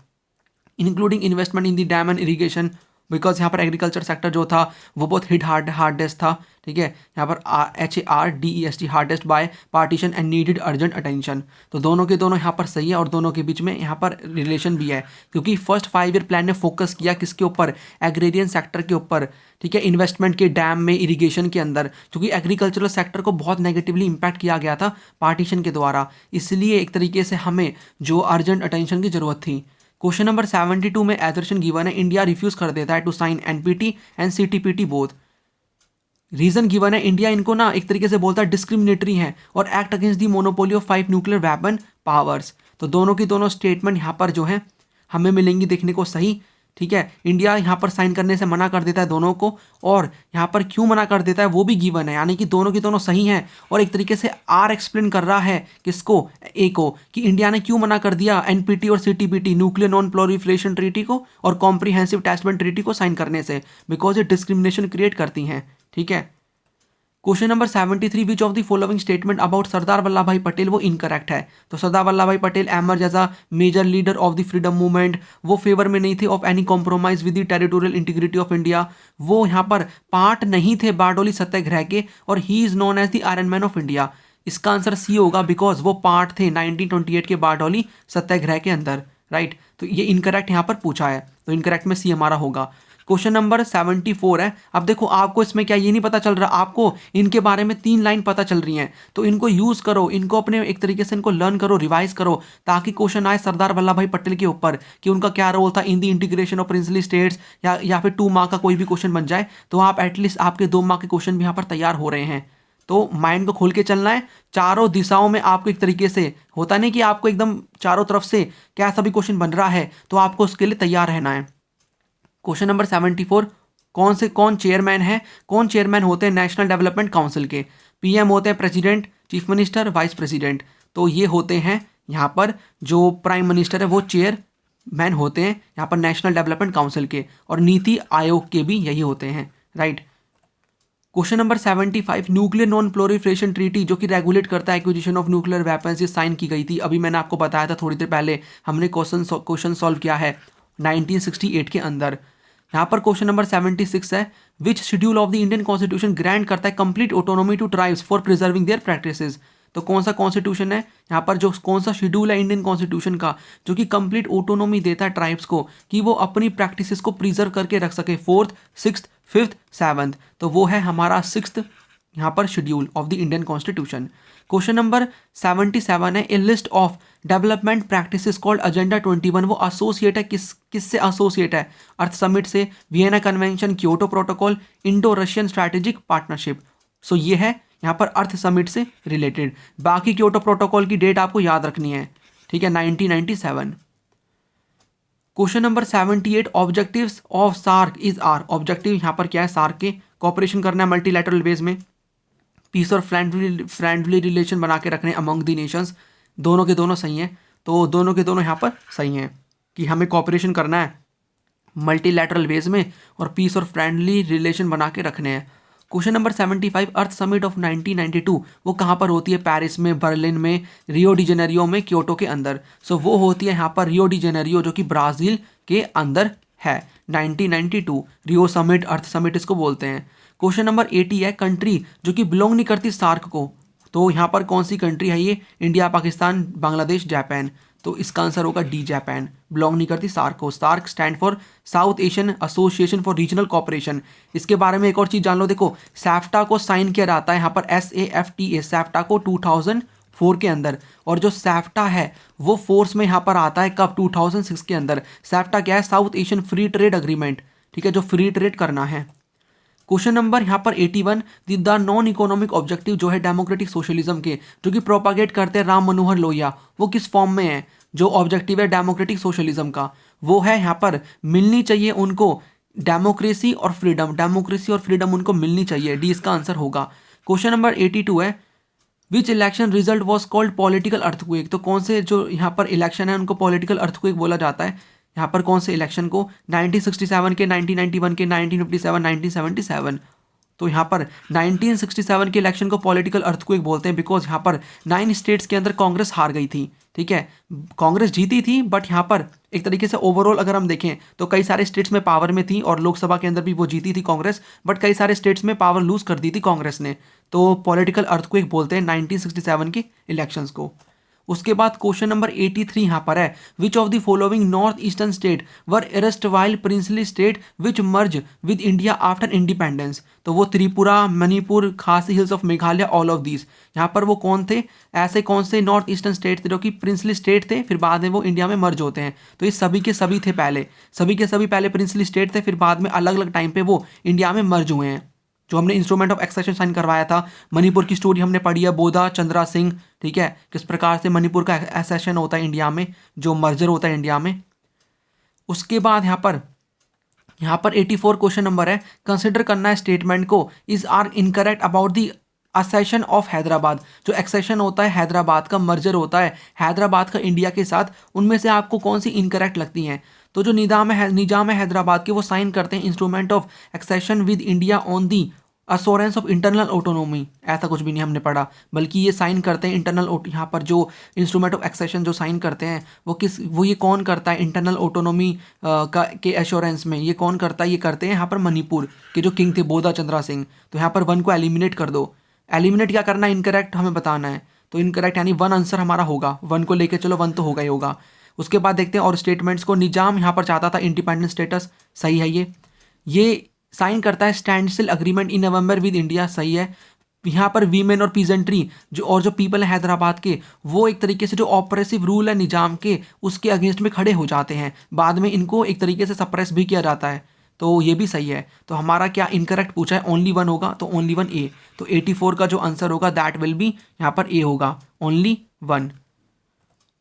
including investment in the dam and irrigation, because यहाँ पर एग्रीकल्चर सेक्टर जो था वो बहुत हिट हार्डेस्ट था, ठीक है। यहाँ पर HARDEST hardest by partition and needed urgent attention. तो दोनों के दोनों यहाँ पर सही है, और दोनों के बीच में यहाँ पर रिलेशन भी है, क्योंकि फर्स्ट 5 ईयर प्लान ने फोकस किया किसके ऊपर? एग्रेरियन सेक्टर के ऊपर, ठीक है, इन्वेस्टमेंट के डैम में, इरीगेशन के अंदर, क्योंकि एग्रीकल्चरल सेक्टर को बहुत नेगेटिवली इम्पैक्ट किया गया था पार्टीशन के द्वारा, इसलिए एक तरीके से हमें जो अर्जेंट अटेंशन की जरूरत थी। क्वेश्चन नंबर 72 में एजर्शन गिवन है इंडिया रिफ्यूज कर देता है to sign NPT and CTBT both. Reason given है इंडिया इनको ना एक तरीके से बोलता है डिस्क्रिमिनेटरी है, और act against the monopoly of 5 nuclear weapon powers. तो दोनों की दोनों स्टेटमेंट यहाँ पर जो है हमें मिलेंगी देखने को सही। ठीक है, इंडिया यहाँ पर साइन करने से मना कर देता है दोनों को, और यहाँ पर क्यों मना कर देता है वो भी गिवन है, यानी कि दोनों की दोनों सही हैं। और एक तरीके से आर एक्सप्लेन कर रहा है किसको, ए को, कि इंडिया ने क्यों मना कर दिया एनपीटी और CTPT, nuclear non proliferation treaty को और कॉम्प्रिहेंसिव टेस्टमेंट ट्रीटी को साइन करने से, बिकॉज ये डिस्क्रिमिनेशन क्रिएट करती हैं। ठीक है, question number 73, which of the following statement about Sardar Vallabh भाई पटेल वो इनकरेक्ट है। तो सरदार वल्लभ भाई Patel emerge as a major leader of the freedom movement, वो फेवर में नहीं थे of any compromise with the territorial integrity of India, वो यहाँ पर पार्ट नहीं थे बारडोली सत्याग्रह के, और he is known as the iron man of India. इसका आंसर सी होगा, बिकॉज वो पार्ट थे 1928 के बारडोली सत्याग्रह के अंदर। राइट, तो ये इनकरेक्ट यहाँ पर पूछा है, तो इनकरेक्ट में सी हमारा होगा। क्वेश्चन नंबर 74 है। अब देखो आपको इसमें क्या ये नहीं पता चल रहा, आपको इनके बारे में 3 लाइन पता चल रही हैं, तो इनको यूज़ करो, इनको अपने एक तरीके से इनको लर्न करो, रिवाइज करो, ताकि क्वेश्चन आए सरदार वल्लभ भाई पटेल के ऊपर कि उनका क्या रोल था इन दी इंटीग्रेशन ऑफ प्रिंसली स्टेट्स, या फिर 2 मार्क का कोई भी क्वेश्चन बन जाए, तो आप एटलीस्ट आपके 2 मार्क के क्वेश्चन भी यहाँ पर तैयार हो रहे हैं। तो माइंड को खोल के चलना है, चारों दिशाओं में आपको एक तरीके से होता नहीं कि आपको एकदम चारों तरफ से क्या सभी क्वेश्चन बन रहा है, तो आपको उसके लिए तैयार रहना है। क्वेश्चन नंबर 74, कौन चेयरमैन है, कौन चेयरमैन होते हैं नेशनल डेवलपमेंट काउंसिल के। पीएम होते हैं president, chief minister, vice president, तो ये होते हैं यहाँ पर जो प्राइम मिनिस्टर है वो चेयरमैन होते हैं यहाँ पर नेशनल डेवलपमेंट काउंसिल के, और नीति आयोग के भी यही होते हैं। Right, question number 75, nuclear non proliferation treaty जो कि रेगुलेट करता है एक्विजिशन ऑफ न्यूक्लियर वेपन्स, ये साइन की गई थी। अभी मैंने आपको बताया था थोड़ी देर पहले, हमने क्वेश्चन सॉल्व किया है 1968 के अंदर। यहाँ पर क्वेश्चन नंबर 76 है, which schedule of the Indian constitution grant करता है complete autonomy to tribes for preserving their practices. तो कौन सा कॉन्स्टिट्यूशन है यहाँ पर, जो कौन सा शेड्यूल है इंडियन कॉन्स्टिट्यूशन का जो कि कंप्लीट ऑटोनॉमी देता है ट्राइब्स को कि वो अपनी प्रैक्टिसेस को प्रिजर्व करके रख सके, 4th, 6th, 5th, 7th, तो वो है हमारा 6th यहाँ पर schedule of the Indian constitution. Question number 77 है, a list of development practices called agenda 21, वो एसोसिएट है किससे एसोसिएट है, अर्थ समिट से, Vienna convention, Kyoto protocol, Indo Russian strategic partnership. So ये है यहाँ पर अर्थ समिट से रिलेटेड। बाकी क्योटो प्रोटोकॉल की डेट आपको याद रखनी है, ठीक है, 1997। Question number 78, objectives of SAARC is are. Objective यहाँ पर क्या है, सार्क के कॉपरेशन करना है मल्टीलैटरल बेस में, पीस और फ्रेंडली रिलेशन बना के रखने अमंग द नेशंस। दोनों के दोनों सही हैं, तो दोनों के दोनों यहाँ पर सही हैं कि हमें कॉपरेशन करना है मल्टीलैटरल बेस में और पीस और फ्रेंडली रिलेशन बना के रखने हैं। Question number 75, earth summit of 1992 वो कहाँ पर होती है, पेरिस में, बर्लिन में, रियो डी जेनेरियो में, क्योटो के अंदर। सो वो होती है यहाँ पर रियो डी जेनेरियो जो कि ब्राज़ील के अंदर है। 1992 रियो समिट, अर्थ समिट इसको बोलते हैं। क्वेश्चन नंबर 80 है, कंट्री जो कि बिलोंग नहीं करती सार्क को, तो यहाँ पर कौन सी कंट्री है ये, इंडिया, पाकिस्तान, बांग्लादेश, जापान। तो इसका आंसर होगा डी, जापान, बिलोंग नहीं करती सार्क को। SAARC stand for South Asian Association for Regional Cooperation. इसके बारे में एक और चीज़ जान लो, देखो सैफ्टा को साइन किया जाता है यहाँ पर SAFTA, सैफ्टा को 2004 के अंदर, और जो सैफ्टा है वो फोर्स में यहाँ पर आता है कब, 2006 के अंदर। सैफ्टा क्या है, south Asian free trade agreement, ठीक है, जो फ्री ट्रेड करना है। क्वेश्चन नंबर यहाँ पर 81, द नॉन इकोनॉमिक ऑब्जेक्टिव जो है डेमोक्रेटिक सोशलिज्म के जो कि प्रोपागेट करते हैं राम मनोहर लोहिया, वो किस फॉर्म में है। जो ऑब्जेक्टिव है डेमोक्रेटिक सोशलिज्म का वो है यहाँ पर मिलनी चाहिए उनको डेमोक्रेसी और फ्रीडम, डेमोक्रेसी और फ्रीडम उनको मिलनी चाहिए, डी इसका आंसर होगा। क्वेश्चन नंबर 82 है, विच election result was called political earthquake. तो कौन से जो यहाँ पर इलेक्शन है उनको पॉलिटिकल अर्थक्वेक बोला जाता है। यहाँ पर कौन से इलेक्शन को, 1967 के, 1991 के, 1957, 1977। तो यहाँ पर 1967 के इलेक्शन को पॉलिटिकल अर्थक्वेक बोलते हैं, बिकॉज यहाँ पर 9 स्टेट्स के अंदर कांग्रेस हार गई थी, ठीक है, कांग्रेस जीती थी, बट यहाँ पर एक तरीके से ओवरऑल अगर हम देखें तो कई सारे स्टेट्स में पावर में थी और लोकसभा के अंदर भी वो जीती थी कांग्रेस, बट कई सारे स्टेट्स में पावर लूज कर दी थी कांग्रेस ने। तो पॉलिटिकल अर्थक्वेक बोलते हैं 1967 के इलेक्शंस को। उसके बाद क्वेश्चन नंबर 83 यहाँ पर है, which of the following north eastern state were erstwhile princely state which merge with India after independence. तो वो Tripura, Manipur, Khasi hills of Meghalaya, all of these. यहाँ पर वो कौन थे, ऐसे कौन से नॉर्थ ईस्टर्न स्टेट थे जो कि प्रिंसली स्टेट थे, फिर बाद में वो इंडिया में मर्ज होते हैं। तो ये सभी के सभी थे पहले, सभी के सभी पहले प्रिंसली स्टेट थे, फिर बाद में अलग अलग टाइम पे वो इंडिया में मर्ज हुए हैं। जो हमने इंस्ट्रूमेंट ऑफ एक्सेशन साइन करवाया था, मणिपुर की स्टोरी हमने पढ़ी है, बोधा चंद्रा सिंह, ठीक है, किस प्रकार से मणिपुर का एक्सेशन होता है इंडिया में, जो मर्जर होता है इंडिया में। उसके बाद यहाँ पर यहाँ पर 84 क्वेश्चन नंबर है, कंसिडर करना है स्टेटमेंट को, is are incorrect about the accession of Hyderabad. जो एक्सेशन होता है हैदराबाद का, मर्जर होता है हैदराबाद का इंडिया के साथ, उनमें से आपको कौन सी इनकरेक्ट लगती हैं? तो जो निजाम है हैदराबाद के, वो साइन करते हैं instrument of accession with India on the assurance of internal autonomy. ऐसा कुछ भी नहीं हमने पढ़ा, बल्कि ये साइन करते हैं इंटरनल, यहाँ पर जो इंस्ट्रूमेंट ऑफ एक्सेशन जो साइन करते हैं वो ये कौन करता है इंटरनल ऑटोनोमी के एश्योरेंस में? ये कौन करता है? ये करते हैं यहाँ पर मणिपुर के जो किंग थे बोधा चंद्रा सिंह। तो यहाँ पर 1 को एलिमिनेट कर दो। एलिमिनेट क्या करना है? इनकरेक्ट हमें बताना है। तो इनकरेक्ट यानी 1 आंसर हमारा होगा, 1 को लेके चलो, 1 तो होगा ही होगा। उसके बाद देखते हैं और स्टेटमेंट्स को। निजाम यहाँ पर चाहता था इंडिपेंडेंट स्टेटस, सही है। ये साइन करता है stand still agreement in November with India, सही है। यहाँ पर वीमेन और पीजेंट्री जो पीपल है हैदराबाद के, वो एक तरीके से जो ऑपरेसिव रूल है निजाम के, उसके अगेंस्ट में खड़े हो जाते हैं। बाद में इनको एक तरीके से सप्रेस भी किया जाता है। तो ये भी सही है। तो हमारा क्या इनकरेक्ट पूछा है? ओनली 1 होगा, तो ओनली 1 ए। तो 84 का जो आंसर होगा दैट विल बी यहाँ पर ए होगा, ओनली 1।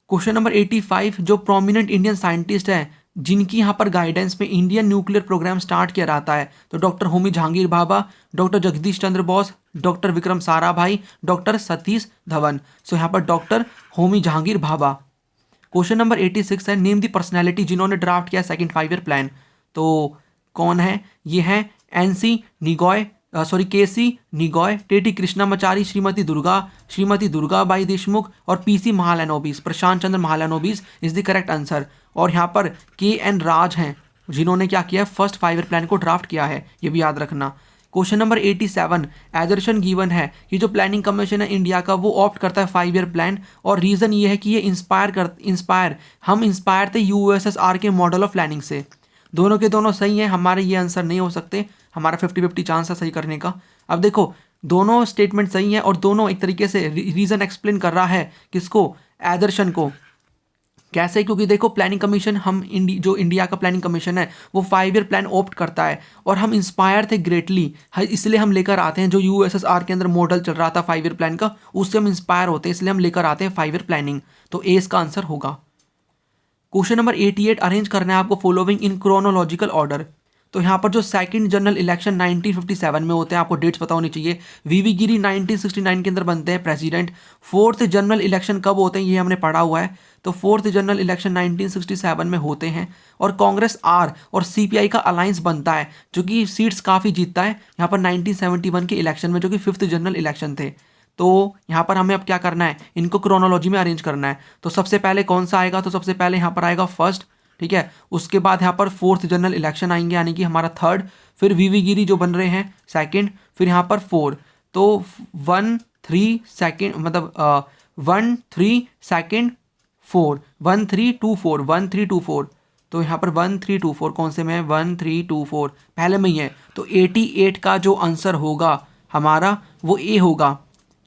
क्वेश्चन नंबर 85, जो प्रोमिनेंट इंडियन साइंटिस्ट है जिनकी यहाँ पर गाइडेंस में इंडियन न्यूक्लियर प्रोग्राम स्टार्ट किया जाता है, तो doctor Homi Jahangir Bhabha, doctor Jagdish Chandra Bose, doctor Vikram Sarabhai, doctor Satish Dhawan. सो यहाँ पर doctor Homi Jahangir Bhabha. Question number 86 है, नेम दी पर्सनैलिटी जिन्होंने ड्राफ्ट किया सेकंड 5 ईयर प्लान। तो कौन है? ये है केसी निगॉय, टेटी कृष्णामाचारी, श्रीमती दुर्गा बाई देशमुख और PC Mahalanobis, Prashant Chandra Mahalanobis is the correct answer. और यहाँ पर KN राज हैं जिन्होंने क्या किया? फर्स्ट 5 ईयर प्लान को ड्राफ्ट किया है, ये भी याद रखना। क्वेश्चन नंबर 87, एजर्शन गिवन है कि जो प्लानिंग कमीशन है इंडिया का, वो ऑप्ट करता है 5 ईयर प्लान, और रीज़न ये है कि ये हम इंस्पायर थे USSR के मॉडल ऑफ प्लानिंग से। दोनों के दोनों सही हैं, हमारे ये आंसर नहीं हो सकते, हमारा 50-50 चांस है सही करने का। अब देखो दोनों स्टेटमेंट सही हैं और दोनों एक तरीके से रीज़न एक्सप्लेन कर रहा है किसको? एजर्शन को। कैसे? क्योंकि देखो प्लानिंग कमीशन जो इंडिया का प्लानिंग कमीशन है वो 5 ईयर प्लान ऑप्ट करता है, और हम इंस्पायर थे ग्रेटली, इसलिए हम लेकर आते हैं जो USSR के अंदर मॉडल चल रहा था 5 ईयर प्लान का, उससे हम इंस्पायर होते हैं, इसलिए हम लेकर आते हैं 5 ईयर प्लानिंग। तो ए इसका आंसर होगा। क्वेश्चन नंबर 88, अरेंज करना है आपको फॉलोइंग इन क्रोनोलॉजिकल ऑर्डर। तो यहाँ पर जो सेकंड जनरल इलेक्शन 1957 में होते हैं, आपको डेट्स पता होनी चाहिए। VV गिरी 1969 के अंदर बनते हैं प्रेसिडेंट। फोर्थ जनरल इलेक्शन कब होते हैं ये हमने पढ़ा हुआ है। तो फोर्थ जनरल इलेक्शन 1967 में होते हैं, और कांग्रेस R और CPI का अलायंस बनता है जो कि सीट्स काफ़ी जीतता है यहाँ पर 1971 के इलेक्शन में, जो कि 5th जनरल इलेक्शन थे। तो यहाँ पर हमें अब क्या करना है? इनको क्रोनोलॉजी में अरेंज करना है। तो सबसे पहले कौन सा आएगा? तो सबसे पहले यहाँ पर आएगा फर्स्ट, ठीक है। उसके बाद यहाँ पर 4th जनरल इलेक्शन आएंगे, यानी कि हमारा 3rd, फिर VV गिरी जो बन रहे हैं 2nd, फिर यहाँ पर 4। तो 1 3 2 मतलब 1 3 2 4 1 3 2 4 1 3 2 4। तो यहाँ पर 1 3 2 4 कौन से में? 1 3 2 4 पहले में ही है। तो 88 का जो आंसर होगा हमारा वो ए होगा,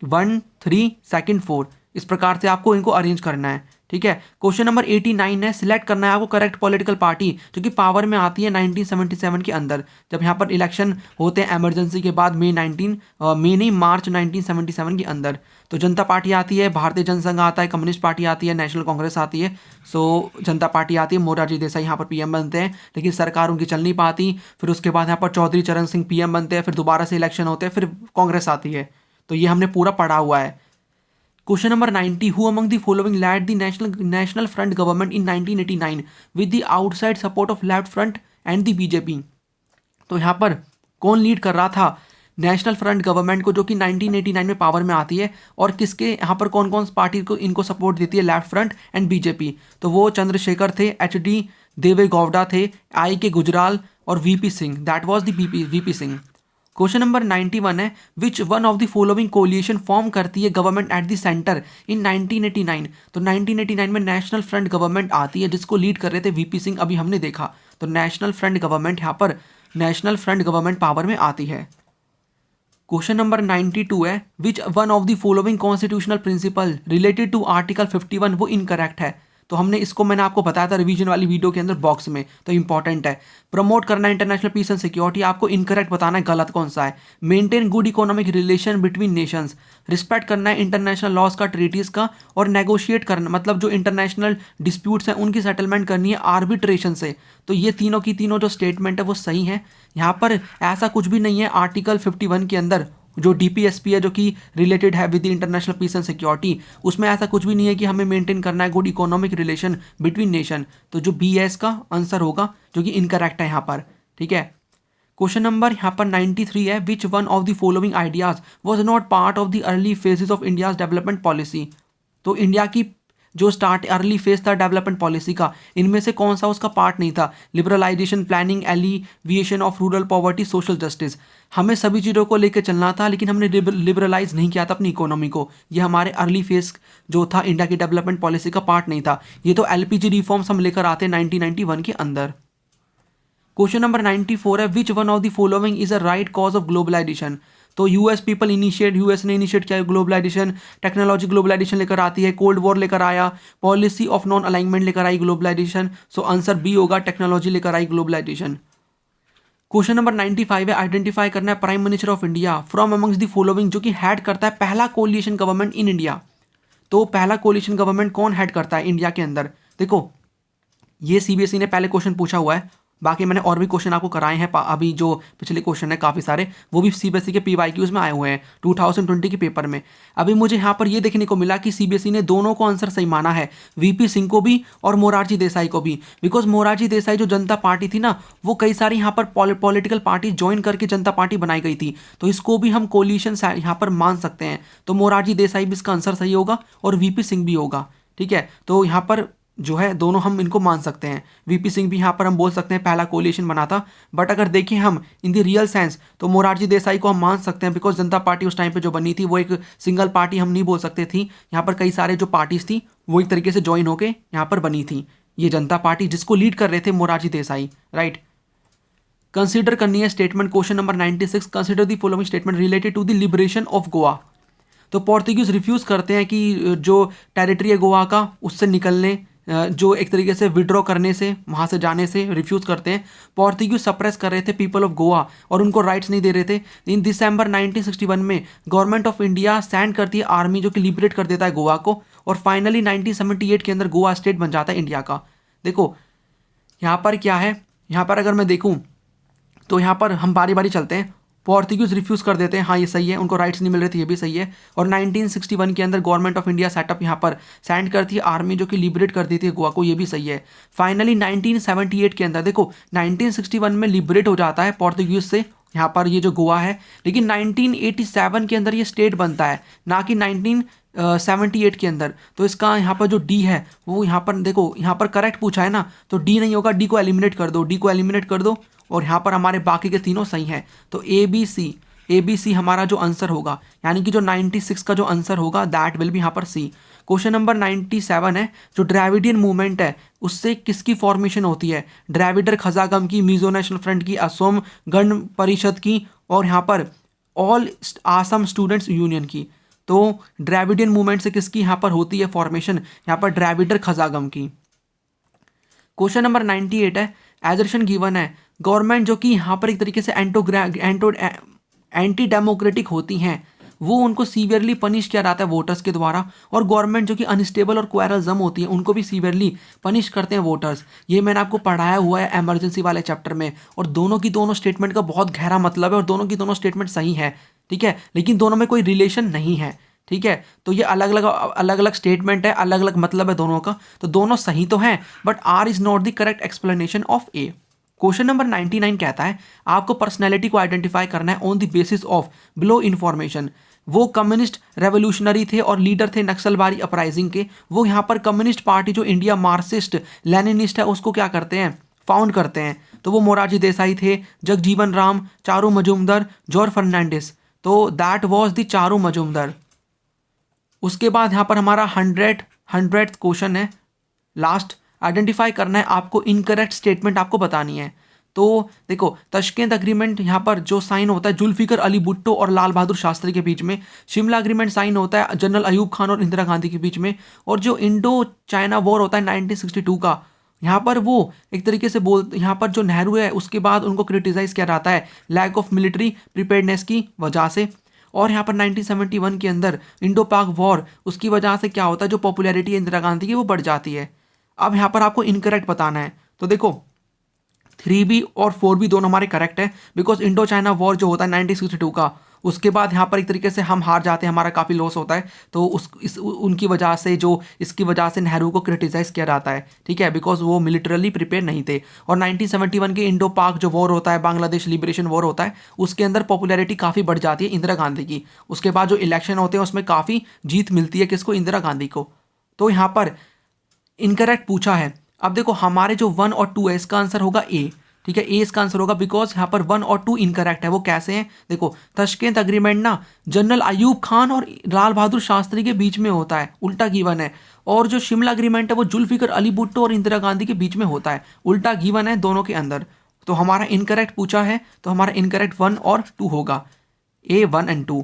1 3 2 4। इस प्रकार से आपको इनको अरेंज करना है, ठीक है। क्वेश्चन नंबर 89 है, सिलेक्ट करना है आपको करेक्ट पॉलिटिकल पार्टी जो कि पावर में आती है 1977 के अंदर, जब यहाँ पर इलेक्शन होते हैं इमरजेंसी के बाद मार्च 1977 के अंदर। तो जनता पार्टी आती है, भारतीय जनसंघ आता है, कम्युनिस्ट पार्टी आती है, नेशनल कांग्रेस आती है। सो जनता पार्टी आती है, मोरारजी देसाई यहाँ पर PM बनते हैं, लेकिन सरकार उनकी चल नहीं पाती। फिर उसके बाद यहाँ पर चौधरी चरण सिंह PM बनते हैं, फिर दोबारा से इलेक्शन होते हैं, फिर कांग्रेस आती है। तो ये हमने पूरा पढ़ा हुआ है। Question number 90, who among the following led the national front government in 1989 with the outside support of left front end the BJP। तो यहाँ पर कौन लीड कर रहा था नेशनल फ्रंट गवर्नमेंट को, जो कि 1989 में पावर में आती है, और किसके यहाँ पर कौन कौन पार्टी को इनको सपोर्ट देती है? Left front end BJP। तो वो चंद्रशेखर थे, HD देवे गौड़ा थे, IK गुजराल और VP Singh, that was the VP Singh. Question number 91 है, which one of the following coalition form करती है गवर्नमेंट एट द सेंटर इन 1989। तो 1989 में नेशनल फ्रंट गवर्नमेंट आती है जिसको लीड कर रहे थे VP सिंह, अभी हमने देखा। तो नेशनल फ्रंट गवर्नमेंट, यहाँ पर नेशनल फ्रंट गवर्नमेंट पावर में आती है। क्वेश्चन नंबर 92 है, which one of the following constitutional principle related to article 51 वो इनकरेक्ट है। तो हमने इसको मैंने आपको बताया था रिवीजन वाली वीडियो के अंदर बॉक्स में, तो इंपॉर्टेंट है। प्रमोट करना है इंटरनेशनल पीस एंड सिक्योरिटी, आपको इनकरेक्ट बताना है गलत कौन सा है। Maintain good economic relation between Nations, respect करना है इंटरनेशनल लॉज का, ट्रीटीज का, और नेगोशिएट करना मतलब जो इंटरनेशनल डिस्प्यूट्स हैं उनकी सेटलमेंट करनी है आर्बिट्रेशन से। तो ये तीनों की तीनों जो स्टेटमेंट है वो सही है। यहाँ पर ऐसा कुछ भी नहीं है आर्टिकल 51 के अंदर जो डीपीएसपी है जो कि रिलेटेड है with international peace and security, उसमें ऐसा कुछ भी नहीं है कि हमें मेंटेन करना है good economic relation between nation. तो जो बी है इसका आंसर होगा, जो कि इनकरेक्ट है यहाँ पर। ठीक है, क्वेश्चन नंबर यहाँ पर 93 है, which one of the following ideas was not part of the early phases of India's development policy. तो इंडिया की जो स्टार्ट अर्ली फेज था डेवलपमेंट पॉलिसी का, इनमें से कौन सा उसका पार्ट नहीं था। Liberalisation, planning, alleviation of rural poverty, social justice. हमें सभी चीज़ों को लेकर चलना था, लेकिन हमने लिबरलाइज नहीं किया था अपनी इकोनॉमी को। ये हमारे अर्ली फेज जो था इंडिया की डेवलपमेंट पॉलिसी का पार्ट नहीं था। ये तो एलपीजी रिफॉर्म्स हम लेकर आते 1991 के अंदर। क्वेश्चन नंबर 94 है, which one of the following is a right cause of globalisation. तो यूएस ने इनिशिएट किया ग्लोबलाइजेशन, टेक्नोलॉजी ग्लोबलाइजेशन लेकर आती है, कोल्ड वॉर लेकर आया, पॉलिसी ऑफ नॉन अलाइनमेंट लेकर आई ग्लोबलाइजेशन। सो आंसर बी होगा, टेक्नोलॉजी लेकर आई ग्लोबलाइजेशन। क्वेश्चन नंबर 95 है, आइडेंटिफाई करना है prime minister of India from amongst the following, जो कि हेड करता है पहला कोलिशन गवर्नमेंट इन इंडिया। तो पहला कोलिशन गवर्नमेंट कौन हेड करता है इंडिया के अंदर। देखो ये सीबीएसई ने पहले क्वेश्चन पूछा हुआ है, बाकी मैंने और भी क्वेश्चन आपको कराए हैं अभी जो पिछले क्वेश्चन है काफ़ी सारे, वो भी सीबीएसई के पीवाईक्यूज में आए हुए हैं 2020 के पेपर में। अभी मुझे यहाँ पर ये देखने को मिला कि सीबीएसई ने दोनों को आंसर सही माना है, वीपी सिंह को भी और मोरारजी देसाई को भी। बिकॉज मोरारजी देसाई जो जनता पार्टी थी ना, वो कई सारी यहाँ पर पॉलिटिकल पार्टी ज्वाइन करके जनता पार्टी बनाई गई थी, तो इसको भी हम कोलिशन यहाँ पर मान सकते हैं। तो मोरारजी देसाई भी इसका आंसर सही होगा और वीपी सिंह भी होगा। ठीक है, तो यहाँ पर जो है दोनों हम इनको मान सकते हैं। वीपी सिंह भी यहाँ पर हम बोल सकते हैं पहला कोलिशन बना था, बट अगर देखें हम इन द रियल सेंस तो मोरारजी देसाई को हम मान सकते हैं, बिकॉज जनता पार्टी उस टाइम पे जो बनी थी वो एक सिंगल पार्टी हम नहीं बोल सकते थी। यहाँ पर कई सारे जो पार्टीज थी वो एक तरीके से ज्वाइन होकर यहाँ पर बनी थी। ये जनता पार्टी जिसको लीड कर रहे थे मोरारजी देसाई, राइट। कंसिडर करनी है statement question number 96, consider the following statement related to the liberation of Goa. तो पोर्तुगीज रिफ्यूज़ करते हैं कि जो टेरिटरी है गोवा का उससे निकलने, जो एक तरीके से विड्रॉ करने से, वहाँ से जाने से रिफ्यूज़ करते हैं। पोर्तुगीज सप्रेस कर रहे थे पीपल ऑफ गोवा और उनको राइट्स नहीं दे रहे थे। इन दिसंबर 1961 में गवर्नमेंट ऑफ इंडिया सेंड करती है आर्मी जो कि लिबरेट कर देता है गोवा को, और फाइनली 1978 के अंदर गोवा स्टेट बन जाता है इंडिया का। देखो यहाँ पर क्या है, यहाँ पर अगर मैं देखूँ तो यहाँ पर हम बारी बारी चलते हैं। पोर्तुगीज रिफ्यूज़ कर देते हैं, हाँ ये सही है, उनको राइट्स नहीं मिल रहे थे, ये भी सही है। और 1961 के अंदर गवर्नमेंट ऑफ इंडिया सेटअप यहाँ पर सेंड करती है आर्मी जो कि लिबरेट कर देती है गोवा को, ये भी सही है। फाइनली 1978 के अंदर देखो 1961 में लिबरेट हो जाता है पोर्तुगीज से यहाँ पर ये जो गोवा है, लेकिन 1987 के अंदर ये स्टेट बनता है, ना कि 1978 के अंदर। तो इसका यहाँ पर जो डी है वो यहाँ पर देखो, यहाँ पर करेक्ट पूछा है ना, तो डी नहीं होगा, डी को एलिमिनेट कर दो, डी को एलिमिनेट कर दो, और यहाँ पर हमारे बाकी के तीनों सही हैं। तो ए बी सी हमारा जो आंसर होगा, यानी कि जो 96 का जो आंसर होगा दैट विल भी यहाँ पर सी। क्वेश्चन नंबर 97 है, जो द्रविडियन मूवमेंट है उससे किसकी फॉर्मेशन होती है। द्रविडर खजागम की, मिजो नेशनल फ्रंट की, असम गण परिषद की, और यहाँ पर ऑल आसम स्टूडेंट्स यूनियन की। तो द्रविडियन मूवमेंट से किसकी यहाँ पर होती है फॉर्मेशन, यहाँ पर द्रविडर खजागम की। क्वेश्चन नंबर 98 है, एजर्शन गिवन है, गवर्नमेंट जो कि यहाँ पर एक तरीके से एंटी डेमोक्रेटिक होती हैं वो उनको सीवियरली पनिश किया जाता है वोटर्स के द्वारा, और गवर्नमेंट जो कि अनस्टेबल और क्वेरल्जम होती है उनको भी सीवियरली पनिश करते हैं वोटर्स। ये मैंने आपको पढ़ाया हुआ है एमरजेंसी वाले चैप्टर में, और दोनों की दोनों स्टेटमेंट का बहुत गहरा मतलब है और दोनों की दोनों स्टेटमेंट सही है। ठीक है, लेकिन दोनों में कोई रिलेशन नहीं है। ठीक है, तो ये अलग अलग स्टेटमेंट है, अलग अलग मतलब है दोनों का, तो दोनों सही तो हैं, but R is not the correct explanation of A. Question number 99 कहता है, आपको पर्सनैलिटी को आइडेंटिफाई करना है on the basis of below information. वो कम्युनिस्ट रेवोल्यूशनरी थे और लीडर थे नक्सलबारी अपराइजिंग के। वो यहाँ पर कम्युनिस्ट पार्टी जो इंडिया मार्क्सिस्ट लेनिनिस्ट है उसको क्या करते हैं, फाउंड करते हैं। तो वो मोरारजी देसाई थे, जगजीवन राम, चारू मजूमदार, जॉर्ज फर्नांडिस। तो that was the Charu Majumdar. उसके बाद यहाँ पर हमारा 100th क्वेश्चन है लास्ट, आइडेंटिफाई करना है आपको, इनकरेक्ट स्टेटमेंट आपको बतानी है। तो देखो तशकेंत अग्रीमेंट यहाँ पर जो साइन होता है जुल्फिकर अली भुट्टो और लाल बहादुर शास्त्री के बीच में, शिमला अग्रीमेंट साइन होता है जनरल अयूब खान और इंदिरा गांधी के बीच में, और जो इंडो चाइना वॉर होता है 1962 का, यहाँ पर वो एक तरीके से यहाँ पर जो नेहरू है उसके बाद उनको क्रिटिसाइज किया जाता है लैक ऑफ मिलिट्री प्रिपेयर्डनेस की वजह से। और यहाँ पर 1971 के अंदर इंडो पाक वॉर, उसकी वजह से क्या होता है जो पॉपुलैरिटी है इंदिरा गांधी की वो बढ़ जाती है। अब यहाँ पर आपको इनकरेक्ट बताना है, तो देखो 3B और 4B दोनों हमारे करेक्ट है, बिकॉज इंडो चाइना वॉर जो होता है 1962 का, उसके बाद यहाँ पर एक तरीके से हम हार जाते हैं, हमारा काफ़ी लॉस होता है, तो उनकी वजह से इसकी वजह से नेहरू को क्रिटिसाइज़ किया जाता है, ठीक है, बिकॉज वो मिलिटरली प्रिपेयर नहीं थे। और 1971 के इंडो पाक जो वॉर होता है, बांग्लादेश लिबरेशन वॉर होता है, उसके अंदर पॉपुलैरिटी काफ़ी बढ़ जाती है इंदिरा गांधी की। उसके बाद जो इलेक्शन होते हैं उसमें काफ़ी जीत मिलती है किसको, इंदिरा गांधी को। तो यहाँ पर इनकरेक्ट पूछा है। अब देखो हमारे जो 1 और 2 है इसका आंसर होगा ए, ठीक है, ए इसका आंसर होगा, बिकॉज यहाँ पर 1 और 2 इनकरेक्ट है। वो कैसे हैं, देखो तशकेंत अग्रीमेंट ना जनरल अयूब खान और लाल बहादुर शास्त्री के बीच में होता है, उल्टा गिवन है। और जो शिमला अग्रीमेंट है वो जुल्फिकर अली भुट्टो और इंदिरा गांधी के बीच में होता है, उल्टा गिवन है दोनों के अंदर। तो हमारा इनकरेक्ट पूछा है, तो हमारा इनकरेक्ट 1 और 2 होगा, ए 1 एंड 2।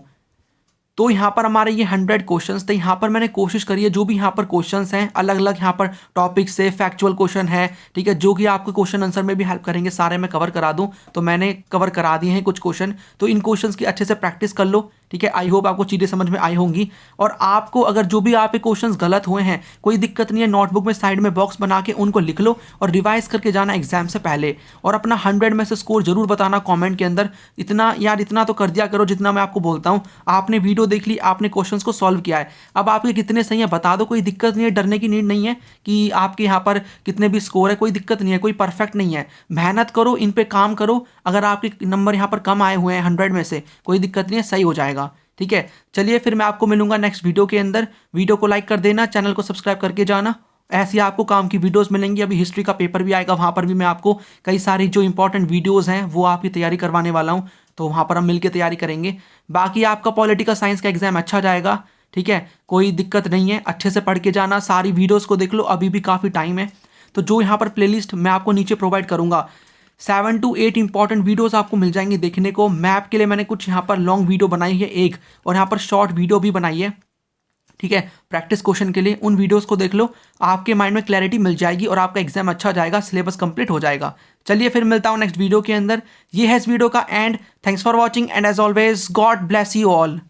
तो यहाँ पर हमारे ये 100 क्वेश्चंस थे। यहाँ पर मैंने कोशिश करी है जो भी यहाँ पर क्वेश्चंस हैं अलग अलग यहाँ पर टॉपिक से, फैक्चुअल क्वेश्चन है, ठीक है, जो कि आपको क्वेश्चन आंसर में भी हेल्प करेंगे, सारे मैं कवर करा दूँ, तो मैंने कवर करा दिए हैं कुछ क्वेश्चन। तो इन क्वेश्चंस की अच्छे से प्रैक्टिस कर लो, ठीक है। आई होप आपको चीज़ें समझ में आई होंगी। और आपको अगर जो भी आपके क्वेश्चंस गलत हुए हैं कोई दिक्कत नहीं है, नोटबुक में साइड में बॉक्स बना के उनको लिख लो और रिवाइज करके जाना एग्जाम से पहले। और अपना 100 में से स्कोर जरूर बताना कमेंट के अंदर। इतना तो कर दिया करो जितना मैं आपको बोलता हूँ। आपने वीडियो देख ली, आपने क्वेश्चंस को सॉल्व किया है, अब आपके कितने सही है बता दो, कोई दिक्कत नहीं है, डरने की नीड नहीं है कि आपके यहाँ पर कितने भी स्कोर है, कोई दिक्कत नहीं है, कोई परफेक्ट नहीं है। मेहनत करो, इन पे काम करो। अगर आपके नंबर यहाँ पर कम आए हुए हैं 100 में से, कोई दिक्कत नहीं है, सही हो जाएगा, ठीक है। चलिए फिर मैं आपको मिलूंगा नेक्स्ट वीडियो के अंदर। वीडियो को लाइक कर देना, चैनल को सब्सक्राइब करके जाना। ऐसी आपको काम की वीडियोस मिलेंगी। अभी हिस्ट्री का पेपर भी आएगा, वहाँ पर भी मैं आपको कई सारी जो इंपॉर्टेंट वीडियोस हैं वो आपकी तैयारी करवाने वाला हूँ, तो वहाँ पर हम मिलकर तैयारी करेंगे। बाकी आपका पॉलिटिकल साइंस का एग्जाम अच्छा जाएगा, ठीक है, कोई दिक्कत नहीं है। अच्छे से पढ़ के जाना, सारी वीडियोज़ को देख लो, अभी भी काफ़ी टाइम है। तो जो यहाँ पर प्लेलिस्ट मैं आपको नीचे प्रोवाइड करूँगा, 7 to 8 इंपॉर्टेंट वीडियोस आपको मिल जाएंगे देखने को। मैप के लिए मैंने कुछ यहाँ पर लॉन्ग वीडियो बनाई है एक, और यहाँ पर शॉर्ट वीडियो भी बनाई है, ठीक है, प्रैक्टिस क्वेश्चन के लिए। उन वीडियोस को देख लो, आपके माइंड में क्लैरिटी मिल जाएगी और आपका एग्जाम अच्छा जाएगा, सिलेबस कंप्लीट हो जाएगा। चलिए फिर मिलता हूँ नेक्स्ट वीडियो के अंदर। ये है इस वीडियो का end. Thanks for watching and as always God bless you all.